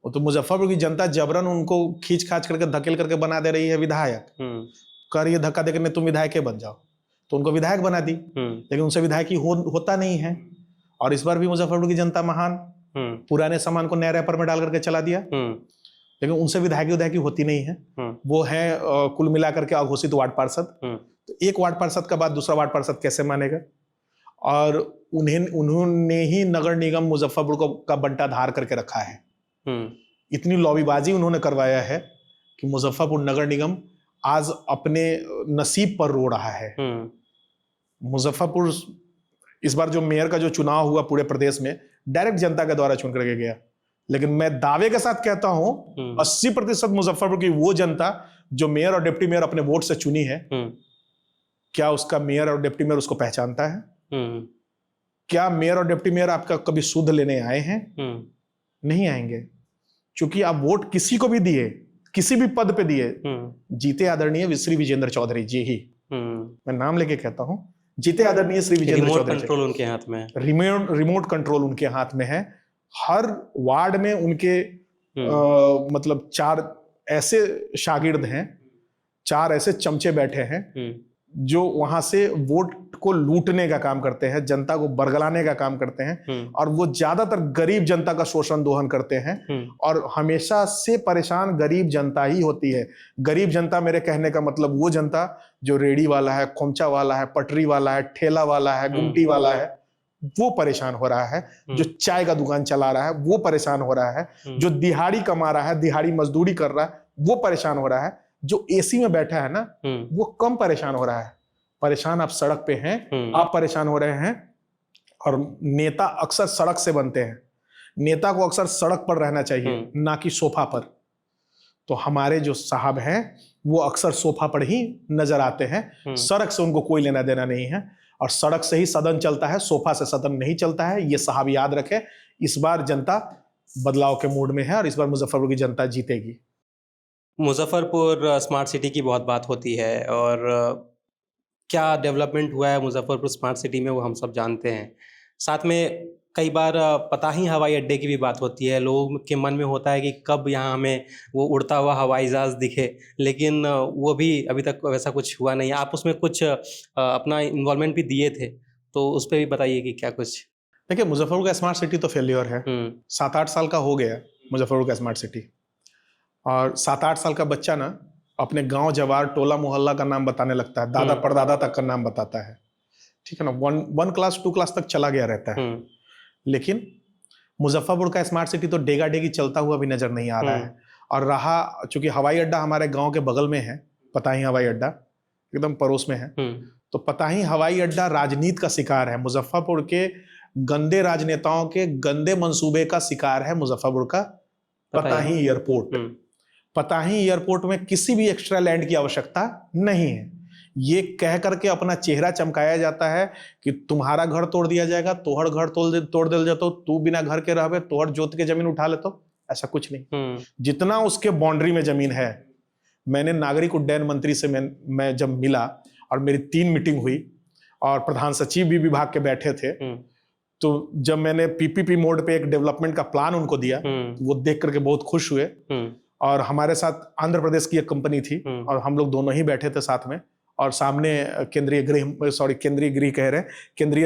वो तो मुजफ्फरपुर की जनता जबरन उनको खींच खाच करके धकेल करके बना दे रही है विधायक। कर ये धक्का देकर नहीं, तुम विधायक बन जाओ, तो उनको विधायक बना दी। लेकिन उनसे विधायक होता नहीं है। और इस बार भी मुजफ्फरपुर की जनता महान, पुराने सामान को नए रैपर में डाल करके चला दिया, लेकिन उनसे विधायकी होती नहीं है। वो है कुल मिलाकर के अघोषित वार्ड पार्षद। तो एक वार्ड पार्षद का बाद दूसरा वार्ड पार्षद कैसे मानेगा? और उन्होंने ही नगर निगम मुजफ्फरपुर का बंटा धार करके रखा है। इतनी लॉबीबाजी उन्होंने करवाया है कि मुजफ्फरपुर नगर निगम आज अपने नसीब पर रो रहा है। मुजफ्फरपुर इस बार जो मेयर का जो चुनाव हुआ पूरे प्रदेश में, डायरेक्ट जनता के द्वारा चुन करके गया। लेकिन मैं दावे के साथ कहता हूं 80% मुजफ्फरपुर की वो जनता जो मेयर और डिप्टी मेयर अपने वोट से चुनी है, क्या उसका मेयर और डिप्टी मेयर उसको पहचानता है? क्या मेयर और डिप्टी मेयर आपका कभी सुध लेने आए हैं? नहीं आएंगे, क्योंकि आप वोट किसी को भी दिए, किसी भी पद पे दिए, जीते आदरणीय श्री विजेंद्र चौधरी जी ही, मैं नाम लेके कहता हूं, जीते आदरणीय श्री विजेंद्र चौधरी। कंट्रोल उनके हाथ में है, रिमोट कंट्रोल उनके हाथ में है। हर वार्ड में उनके मतलब 4 ऐसे शागिर्द हैं, 4 ऐसे चमचे बैठे हैं जो वहां से वोट को लूटने का काम करते हैं, जनता को बरगलाने का काम करते हैं, और वो ज्यादातर गरीब जनता का शोषण दोहन करते हैं। और हमेशा से परेशान गरीब जनता ही होती है। गरीब जनता मेरे कहने का मतलब वो जनता जो रेड़ी वाला है, खोमचा वाला है, पटरी वाला है, ठेला वाला है, गुमटी वाला है, वो परेशान हो रहा है। जो चाय का दुकान चला रहा है वो परेशान हो रहा है। जो दिहाड़ी कमा रहा है, दिहाड़ी मजदूरी कर रहा है, वो परेशान हो रहा है। जो एसी में बैठा है ना, वो कम परेशान हो रहा है। परेशान आप सड़क पे हैं, आप परेशान हो रहे हैं। और नेता अक्सर सड़क से बनते हैं। नेता को अक्सर सड़क पर रहना चाहिए, ना कि सोफा पर। तो हमारे जो साहब हैं वो अक्सर सोफा पर ही नजर आते हैं। सड़क से उनको कोई लेना देना नहीं है, और सड़क से ही सदन चलता है, सोफा से सदन नहीं चलता है। ये साहब याद रखें। इस बार जनता बदलाव के मूड में है, और इस बार मुजफ्फरपुर की जनता जीतेगी। मुजफ्फरपुर स्मार्ट सिटी की बहुत बात होती है, और क्या डेवलपमेंट हुआ है मुजफ्फरपुर स्मार्ट सिटी में वो हम सब जानते हैं। साथ में कई बार पताही हवाई अड्डे की भी बात होती है। लोगों के मन में होता है कि कब यहाँ हमें वो उड़ता हुआ हवाई जहाज दिखे, लेकिन वो भी अभी तक वैसा कुछ हुआ नहीं। आप उसमें कुछ अपना इन्वॉल्वमेंट भी दिए थे, तो उस पर भी बताइए कि क्या कुछ। देखिए, मुजफ्फरपुर का स्मार्ट सिटी तो फेल्योर है। 7-8 साल का हो गया मुजफ्फरपुर का स्मार्ट सिटी, और 7-8 साल का बच्चा ना अपने गांव जवार टोला मोहल्ला का नाम बताने लगता है, दादा परदादा तक का नाम बताता है। ठीक है ना, 1 क्लास 2 क्लास तक चला गया रहता है। लेकिन मुजफ्फरपुर का स्मार्ट सिटी तो डेगा डेगी चलता हुआ भी नजर नहीं आ रहा है। और रहा, चूंकि हवाई अड्डा हमारे गांव के बगल में है, पताही हवाई अड्डा एकदम पड़ोस में है, तो पताही हवाई अड्डा राजनीति का शिकार है। मुजफ्फरपुर के गंदे राजनेताओं के गंदे मंसूबे का शिकार है मुजफ्फरपुर का पताही एयरपोर्ट। पताही एयरपोर्ट में किसी भी एक्स्ट्रा लैंड की आवश्यकता नहीं है। ये कह करके अपना चेहरा चमकाया जाता है कि तुम्हारा घर तोड़ दिया जाएगा, तोहर घर तोड़ दिया जाता, तू बिना घर के रहबे, तोहर जोत के जमीन उठा लेतो। ऐसा कुछ नहीं। जितना उसके बाउंड्री में जमीन है, मैंने नागरिक उड्डयन मंत्री से मैं जब मिला और मेरी 3 मीटिंग हुई, और प्रधान सचिव भी विभाग के बैठे थे, तो जब मैंने पीपीपी मोड पे एक डेवलपमेंट का प्लान उनको दिया, वो देख करके बहुत खुश हुए। और हमारे साथ आंध्र प्रदेश की एक कंपनी थी, और हम लोग दोनों ही बैठे थे साथ में, और सामने केंद्रीय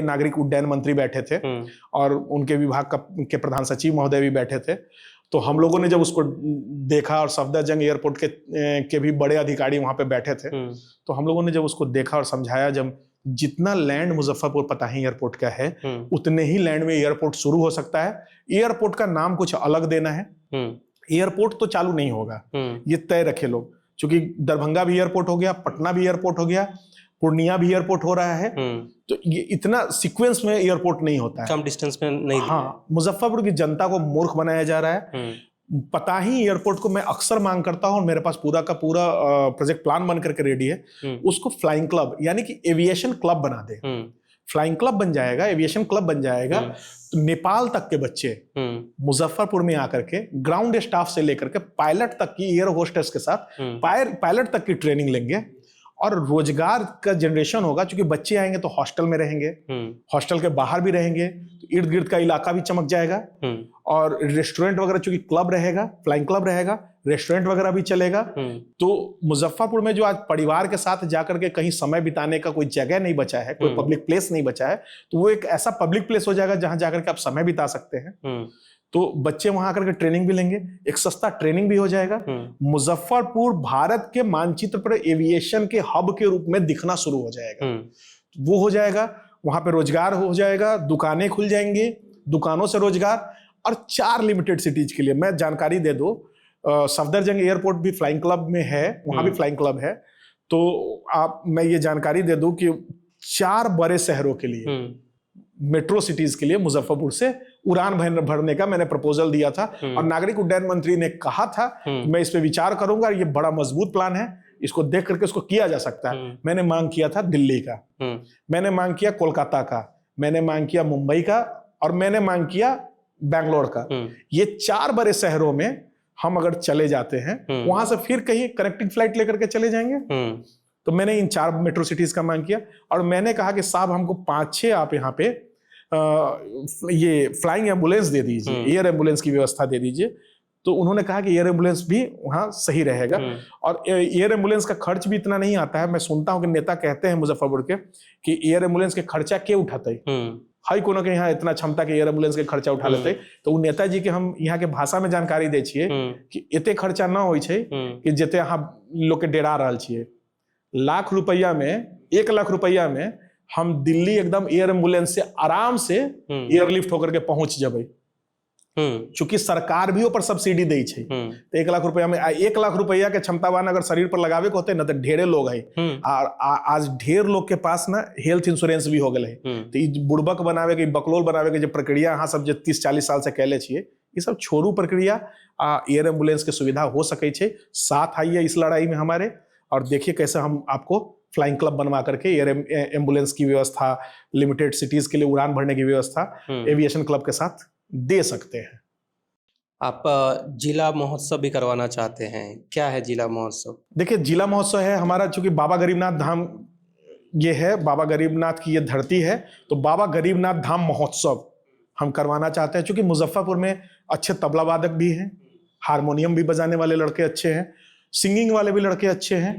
नागरिक उड्डयन मंत्री बैठे थे, और उनके विभाग के प्रधान सचिव महोदय भी बैठे थे। तो हम लोगों ने जब उसको देखा, और सफदरजंग एयरपोर्ट के भी बड़े अधिकारी वहां पे बैठे थे, तो हम लोगों ने जब उसको देखा और समझाया, जब जितना लैंड मुजफ्फरपुर पताही एयरपोर्ट का है, उतने ही लैंड में एयरपोर्ट शुरू हो सकता है। एयरपोर्ट का नाम कुछ अलग देना है। एयरपोर्ट तो चालू नहीं होगा, ये तय रखे लोग, क्योंकि दरभंगा भी एयरपोर्ट हो गया, पटना भी एयरपोर्ट हो गया, पूर्णिया भी एयरपोर्ट हो रहा है। तो ये इतना सीक्वेंस में एयरपोर्ट नहीं होता है, कम डिस्टेंस में नहीं। हाँ, मुजफ्फरपुर की जनता को मूर्ख बनाया जा रहा है। पताही एयरपोर्ट को मैं अक्सर मांग करता हूं, और मेरे पास पूरा का पूरा प्रोजेक्ट प्लान बन करके रेडी है। उसको फ्लाइंग क्लब यानी कि एविएशन क्लब बना दे। फ्लाइंग क्लब बन जाएगा, एविएशन क्लब बन जाएगा, तो नेपाल तक के बच्चे मुजफ्फरपुर में आकर के ग्राउंड स्टाफ से लेकर के पायलट तक की, एयर होस्टेस के साथ पायलट तक की ट्रेनिंग लेंगे, और रोजगार का जनरेशन होगा। क्योंकि बच्चे आएंगे तो हॉस्टल में रहेंगे, हॉस्टल के बाहर भी रहेंगे, तो इर्द गिर्द का इलाका भी चमक जाएगा। और रेस्टोरेंट वगैरह, चूंकि क्लब रहेगा, फ्लाइंग क्लब रहेगा, रेस्टोरेंट वगैरह भी चलेगा। तो मुजफ्फरपुर में जो आज परिवार के साथ जाकर के कहीं समय बिताने का कोई जगह नहीं बचा है, कोई पब्लिक प्लेस नहीं बचा है, तो वो एक ऐसा पब्लिक प्लेस हो जाएगा जहां जाकर के आप समय बिता सकते हैं। तो बच्चे वहां आकर के ट्रेनिंग भी लेंगे, एक सस्ता ट्रेनिंग भी हो जाएगा। मुजफ्फरपुर भारत के मानचित्र पर एविएशन के हब के रूप में दिखना शुरू हो जाएगा। वो हो जाएगा, वहां पे रोजगार हो जाएगा, दुकानें खुल जाएंगी, दुकानों से रोजगार। और 4 लिमिटेड सिटीज के लिए मैं जानकारी दे दूं, सफदरजंग एयरपोर्ट भी फ्लाइंग क्लब में है, वहां भी फ्लाइंग क्लब है। तो मैं ये जानकारी दे दूं कि 4 बड़े शहरों के लिए, मेट्रो सिटीज के लिए मुजफ्फरपुर से उड़ान भरने का मैंने प्रपोजल दिया था और नागरिक उड्डयन मंत्री ने कहा था कि मैं इस पे विचार करूंगा, ये बड़ा मजबूत प्लान है, इसको देख करके इसको किया जा सकता है। मैंने मांग किया था दिल्ली का, मैंने मांग किया कोलकाता का, मैंने मांग किया मुंबई का और मैंने मांग किया बैंगलोर का। ये 4 बड़े शहरों में हम अगर चले जाते हैं, वहां से फिर कहीं कनेक्टिंग फ्लाइट लेकर के चले जाएंगे। तो मैंने इन 4 मेट्रो सिटीज का मांग किया और मैंने कहा कि साहब हमको 5-6 आप यहाँ पे ये फ्लाइंग एम्बुलेंस दे दीजिए, एयर एम्बुलेंस की व्यवस्था दे दीजिए। तो उन्होंने कहा कि एयर एम्बुलेंस भी वहां सही रहेगा और एयर एम्बुलेंस का खर्च भी इतना नहीं आता है। मैं सुनता हूं कि नेता कहते हैं मुजफ्फरपुर के कि एयर एम्बुलेंस के खर्चा के उठाते हाई कोनो के यहाँ इतना क्षमता के एयर एम्बुलेंस के खर्चा उठा लेते। तो नेताजी के हम यहाँ के भाषा में जानकारी दे छिए कि एते खर्चा ना हो कि जते यहाँ लोग के डेरा रहा छिए। लाख रुपया में, 1 लाख रुपया में हम दिल्ली एकदम एयर एम्बुलेंस से आराम से एयरलिफ्ट होकर के पहुंच जबै। चूंकि सरकार भी ऊपर सब्सिडी दे छे, तो 1 लाख रुपया में 1 लाख रुपया के क्षमतावान अगर शरीर पर लगावे के होते ना, तो ढेरे लोग है। आज ढेर लोग के पास ना हेल्थ इंश्योरेंस भी हो गए है। तो ई बुड़बक बनावे के, बकलोल बनावे के जो प्रक्रिया यहाँ सब 30-40 साल से कैले छिए, ये सब छोड़ू प्रक्रिया। एयर एम्बुलेंस के सुविधा हो सके छे। साथ आइए इस लड़ाई में हमारे, और देखिए कैसे हम आपको फ्लाइंग क्लब बनवा करके एयर एम्बुलेंस की व्यवस्था, लिमिटेड सिटीज के लिए उड़ान भरने की व्यवस्था एविएशन क्लब के साथ दे सकते हैं। आप जिला महोत्सव भी करवाना चाहते हैं, क्या है जिला महोत्सव? देखिए, जिला महोत्सव है हमारा, चूंकि बाबा गरीबनाथ धाम ये है, बाबा गरीबनाथ की ये धरती है, तो बाबा गरीबनाथ धाम महोत्सव हम करवाना चाहते हैं। चूंकि मुजफ्फरपुर में अच्छे तबला वादक भी हैं, हारमोनियम भी बजाने वाले लड़के अच्छे हैं, सिंगिंग वाले भी लड़के अच्छे हैं।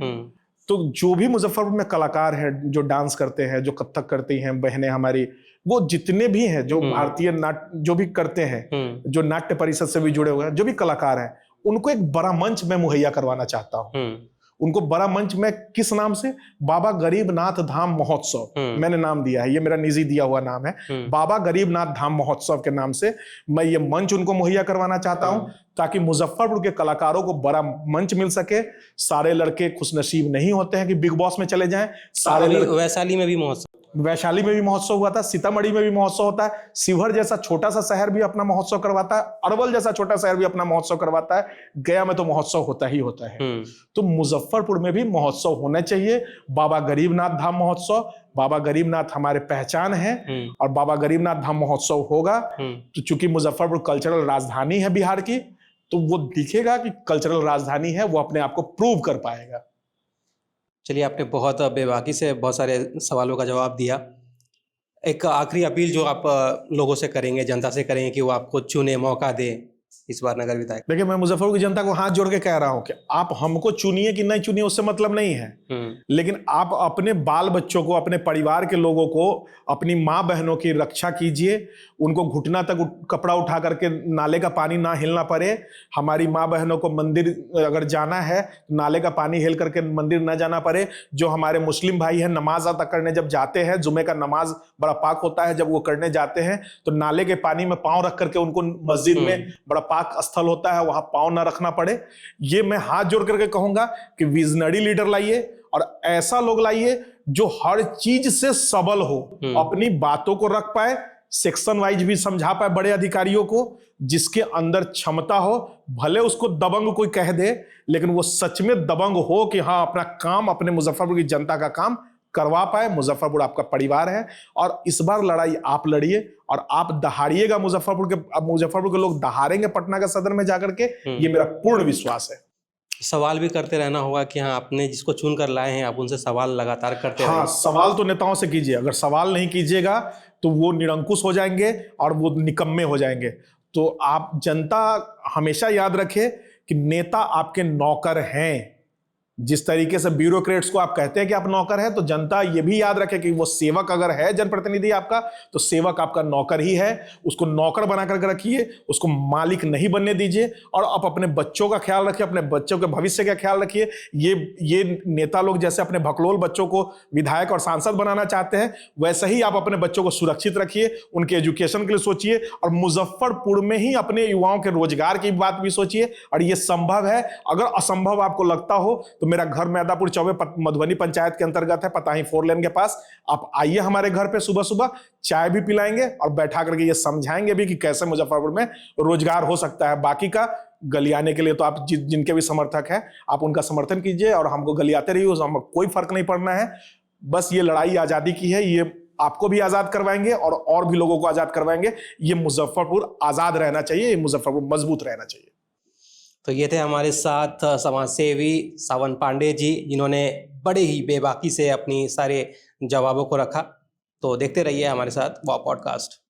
तो जो भी मुजफ्फरपुर में कलाकार हैं, जो डांस करते हैं, जो कथक करती हैं बहनें हमारी, वो जितने भी हैं, जो भारतीय नाट्य जो भी करते हैं, जो नाट्य परिषद से भी जुड़े हुए हैं, जो भी कलाकार हैं, उनको एक बड़ा मंच में मुहैया करवाना चाहता हूं। उनको बड़ा मंच में किस नाम से? बाबा गरीबनाथ धाम महोत्सव मैंने नाम दिया है, ये मेरा निजी दिया हुआ नाम है। बाबा गरीबनाथ धाम महोत्सव के नाम से मैं ये मंच उनको मुहैया करवाना चाहता हूं, ताकि मुजफ्फरपुर के कलाकारों को बड़ा मंच मिल सके। सारे लड़के खुशनसीब नहीं होते हैं कि बिग बॉस में चले जाएं। सारे वैशाली में भी महोत्सव, वैशाली में भी महोत्सव हुआ था, सीतामढ़ी में भी महोत्सव होता है, शिवहर जैसा छोटा सा शहर भी अपना महोत्सव करवाता है, अरवल जैसा छोटा शहर भी अपना महोत्सव करवाता है, गया में तो महोत्सव होता ही होता है। तो मुजफ्फरपुर में भी महोत्सव होने चाहिए। बाबा गरीबनाथ धाम महोत्सव, बाबा गरीबनाथ हमारे पहचान है और बाबा गरीबनाथ धाम महोत्सव होगा। तो चूंकि मुजफ्फरपुर कल्चरल राजधानी है बिहार की, तो वो दिखेगा कि कल्चरल राजधानी है, वो अपने आप को प्रूव कर पाएगा। चलिए, आपने बहुत बेबाकी से बहुत सारे सवालों का जवाब दिया। एक आखिरी अपील जो आप लोगों से करेंगे, जनता से करेंगे कि वो आपको चुने, मौका दे इस बार नगर विधायक। देखिए, मैं मुजफ्फरपुर की जनता को हाथ जोड़ के कह रहा हूं कि आप हमको चुनिए कि नहीं चुनिए, उससे मतलब नहीं है, लेकिन आप अपने बाल बच्चों को, अपने परिवार के लोगों को, अपनी माँ बहनों की रक्षा कीजिए। उनको घुटना तक कपड़ा उठा करके नाले का पानी ना हिलना पड़े। हमारी माँ बहनों को मंदिर अगर जाना है, नाले का पानी हिल करके मंदिर ना जाना पड़े। जो हमारे मुस्लिम भाई हैं, नमाज अदा करने जब जाते हैं, जुमे का नमाज बड़ा पाक होता है, जब वो करने जाते हैं तो नाले के पानी में पाँव रख करके उनको मस्जिद में, बड़ा पाक स्थल होता है, वहां पाँव ना रखना पड़े। ये मैं हाथ जोड़ करके कहूंगा कि विजनरी लीडर लाइए और ऐसा लोग लाइए जो हर चीज से सबल हो, अपनी बातों को रख पाए, सेक्शन वाइज भी समझा पाए बड़े अधिकारियों को, जिसके अंदर क्षमता हो। भले उसको दबंग कोई कह दे, लेकिन वो सच में दबंग हो कि हाँ, अपना काम, अपने मुजफ्फरपुर की जनता का काम करवा पाए। मुजफ्फरपुर आपका परिवार है और इस बार लड़ाई आप लड़िए और आप दहाड़िएगा। मुजफ्फरपुर के लोग दहाड़ेंगे पटना का सदन में जाकर के, ये मेरा पूर्ण विश्वास है। सवाल भी करते रहना होगा कि हाँ, आपने जिसको चुन कर लाए हैं, आप उनसे सवाल लगातार करते रहिए। हाँ, सवाल तो नेताओं से कीजिए। अगर सवाल नहीं कीजिएगा तो वो निरंकुश हो जाएंगे और वो निकम्मे हो जाएंगे। तो आप जनता हमेशा याद रखे कि नेता आपके नौकर हैं, जिस तरीके से ब्यूरोक्रेट्स को आप कहते हैं कि आप नौकर है, तो जनता ये भी याद रखे कि वो सेवक अगर है जनप्रतिनिधि आपका, तो सेवक आपका नौकर ही है। उसको नौकर बना करके रखिए, उसको मालिक नहीं बनने दीजिए। और आप अपने बच्चों का ख्याल रखिए, अपने बच्चों के भविष्य का ख्याल रखिए। ये नेता लोग जैसे अपने भकलोल बच्चों को विधायक और सांसद बनाना चाहते हैं, वैसे ही आप अपने बच्चों को सुरक्षित रखिए, उनके एजुकेशन के लिए सोचिए, और मुजफ्फरपुर में ही अपने युवाओं के रोजगार की बात भी सोचिए। और ये संभव है। अगर असंभव आपको लगता हो तो मेरा घर मैदापुर चौबे मधुबनी पंचायत के अंतर्गत है, पताही 4 लेन के पास। आप आइए हमारे घर पे, सुबह सुबह चाय भी पिलाएंगे और बैठा करके ये समझाएंगे भी कि कैसे मुजफ्फरपुर में रोजगार हो सकता है। बाकी का गलियाने के लिए तो आप जिनके भी समर्थक हैं, आप उनका समर्थन कीजिए और हमको गलियाते रहिए, हमको कोई फर्क नहीं पड़ना है। बस ये लड़ाई आजादी की है, ये आपको भी आजाद करवाएंगे और भी लोगों को आजाद करवाएंगे। ये मुजफ्फरपुर आजाद रहना चाहिए, ये मुजफ्फरपुर मजबूत रहना चाहिए। तो ये थे हमारे साथ समाज सेवी सावन पांडे जी, जिन्होंने बड़े ही बेबाकी से अपनी सारे जवाबों को रखा। तो देखते रहिए हमारे साथ वाव पॉडकास्ट।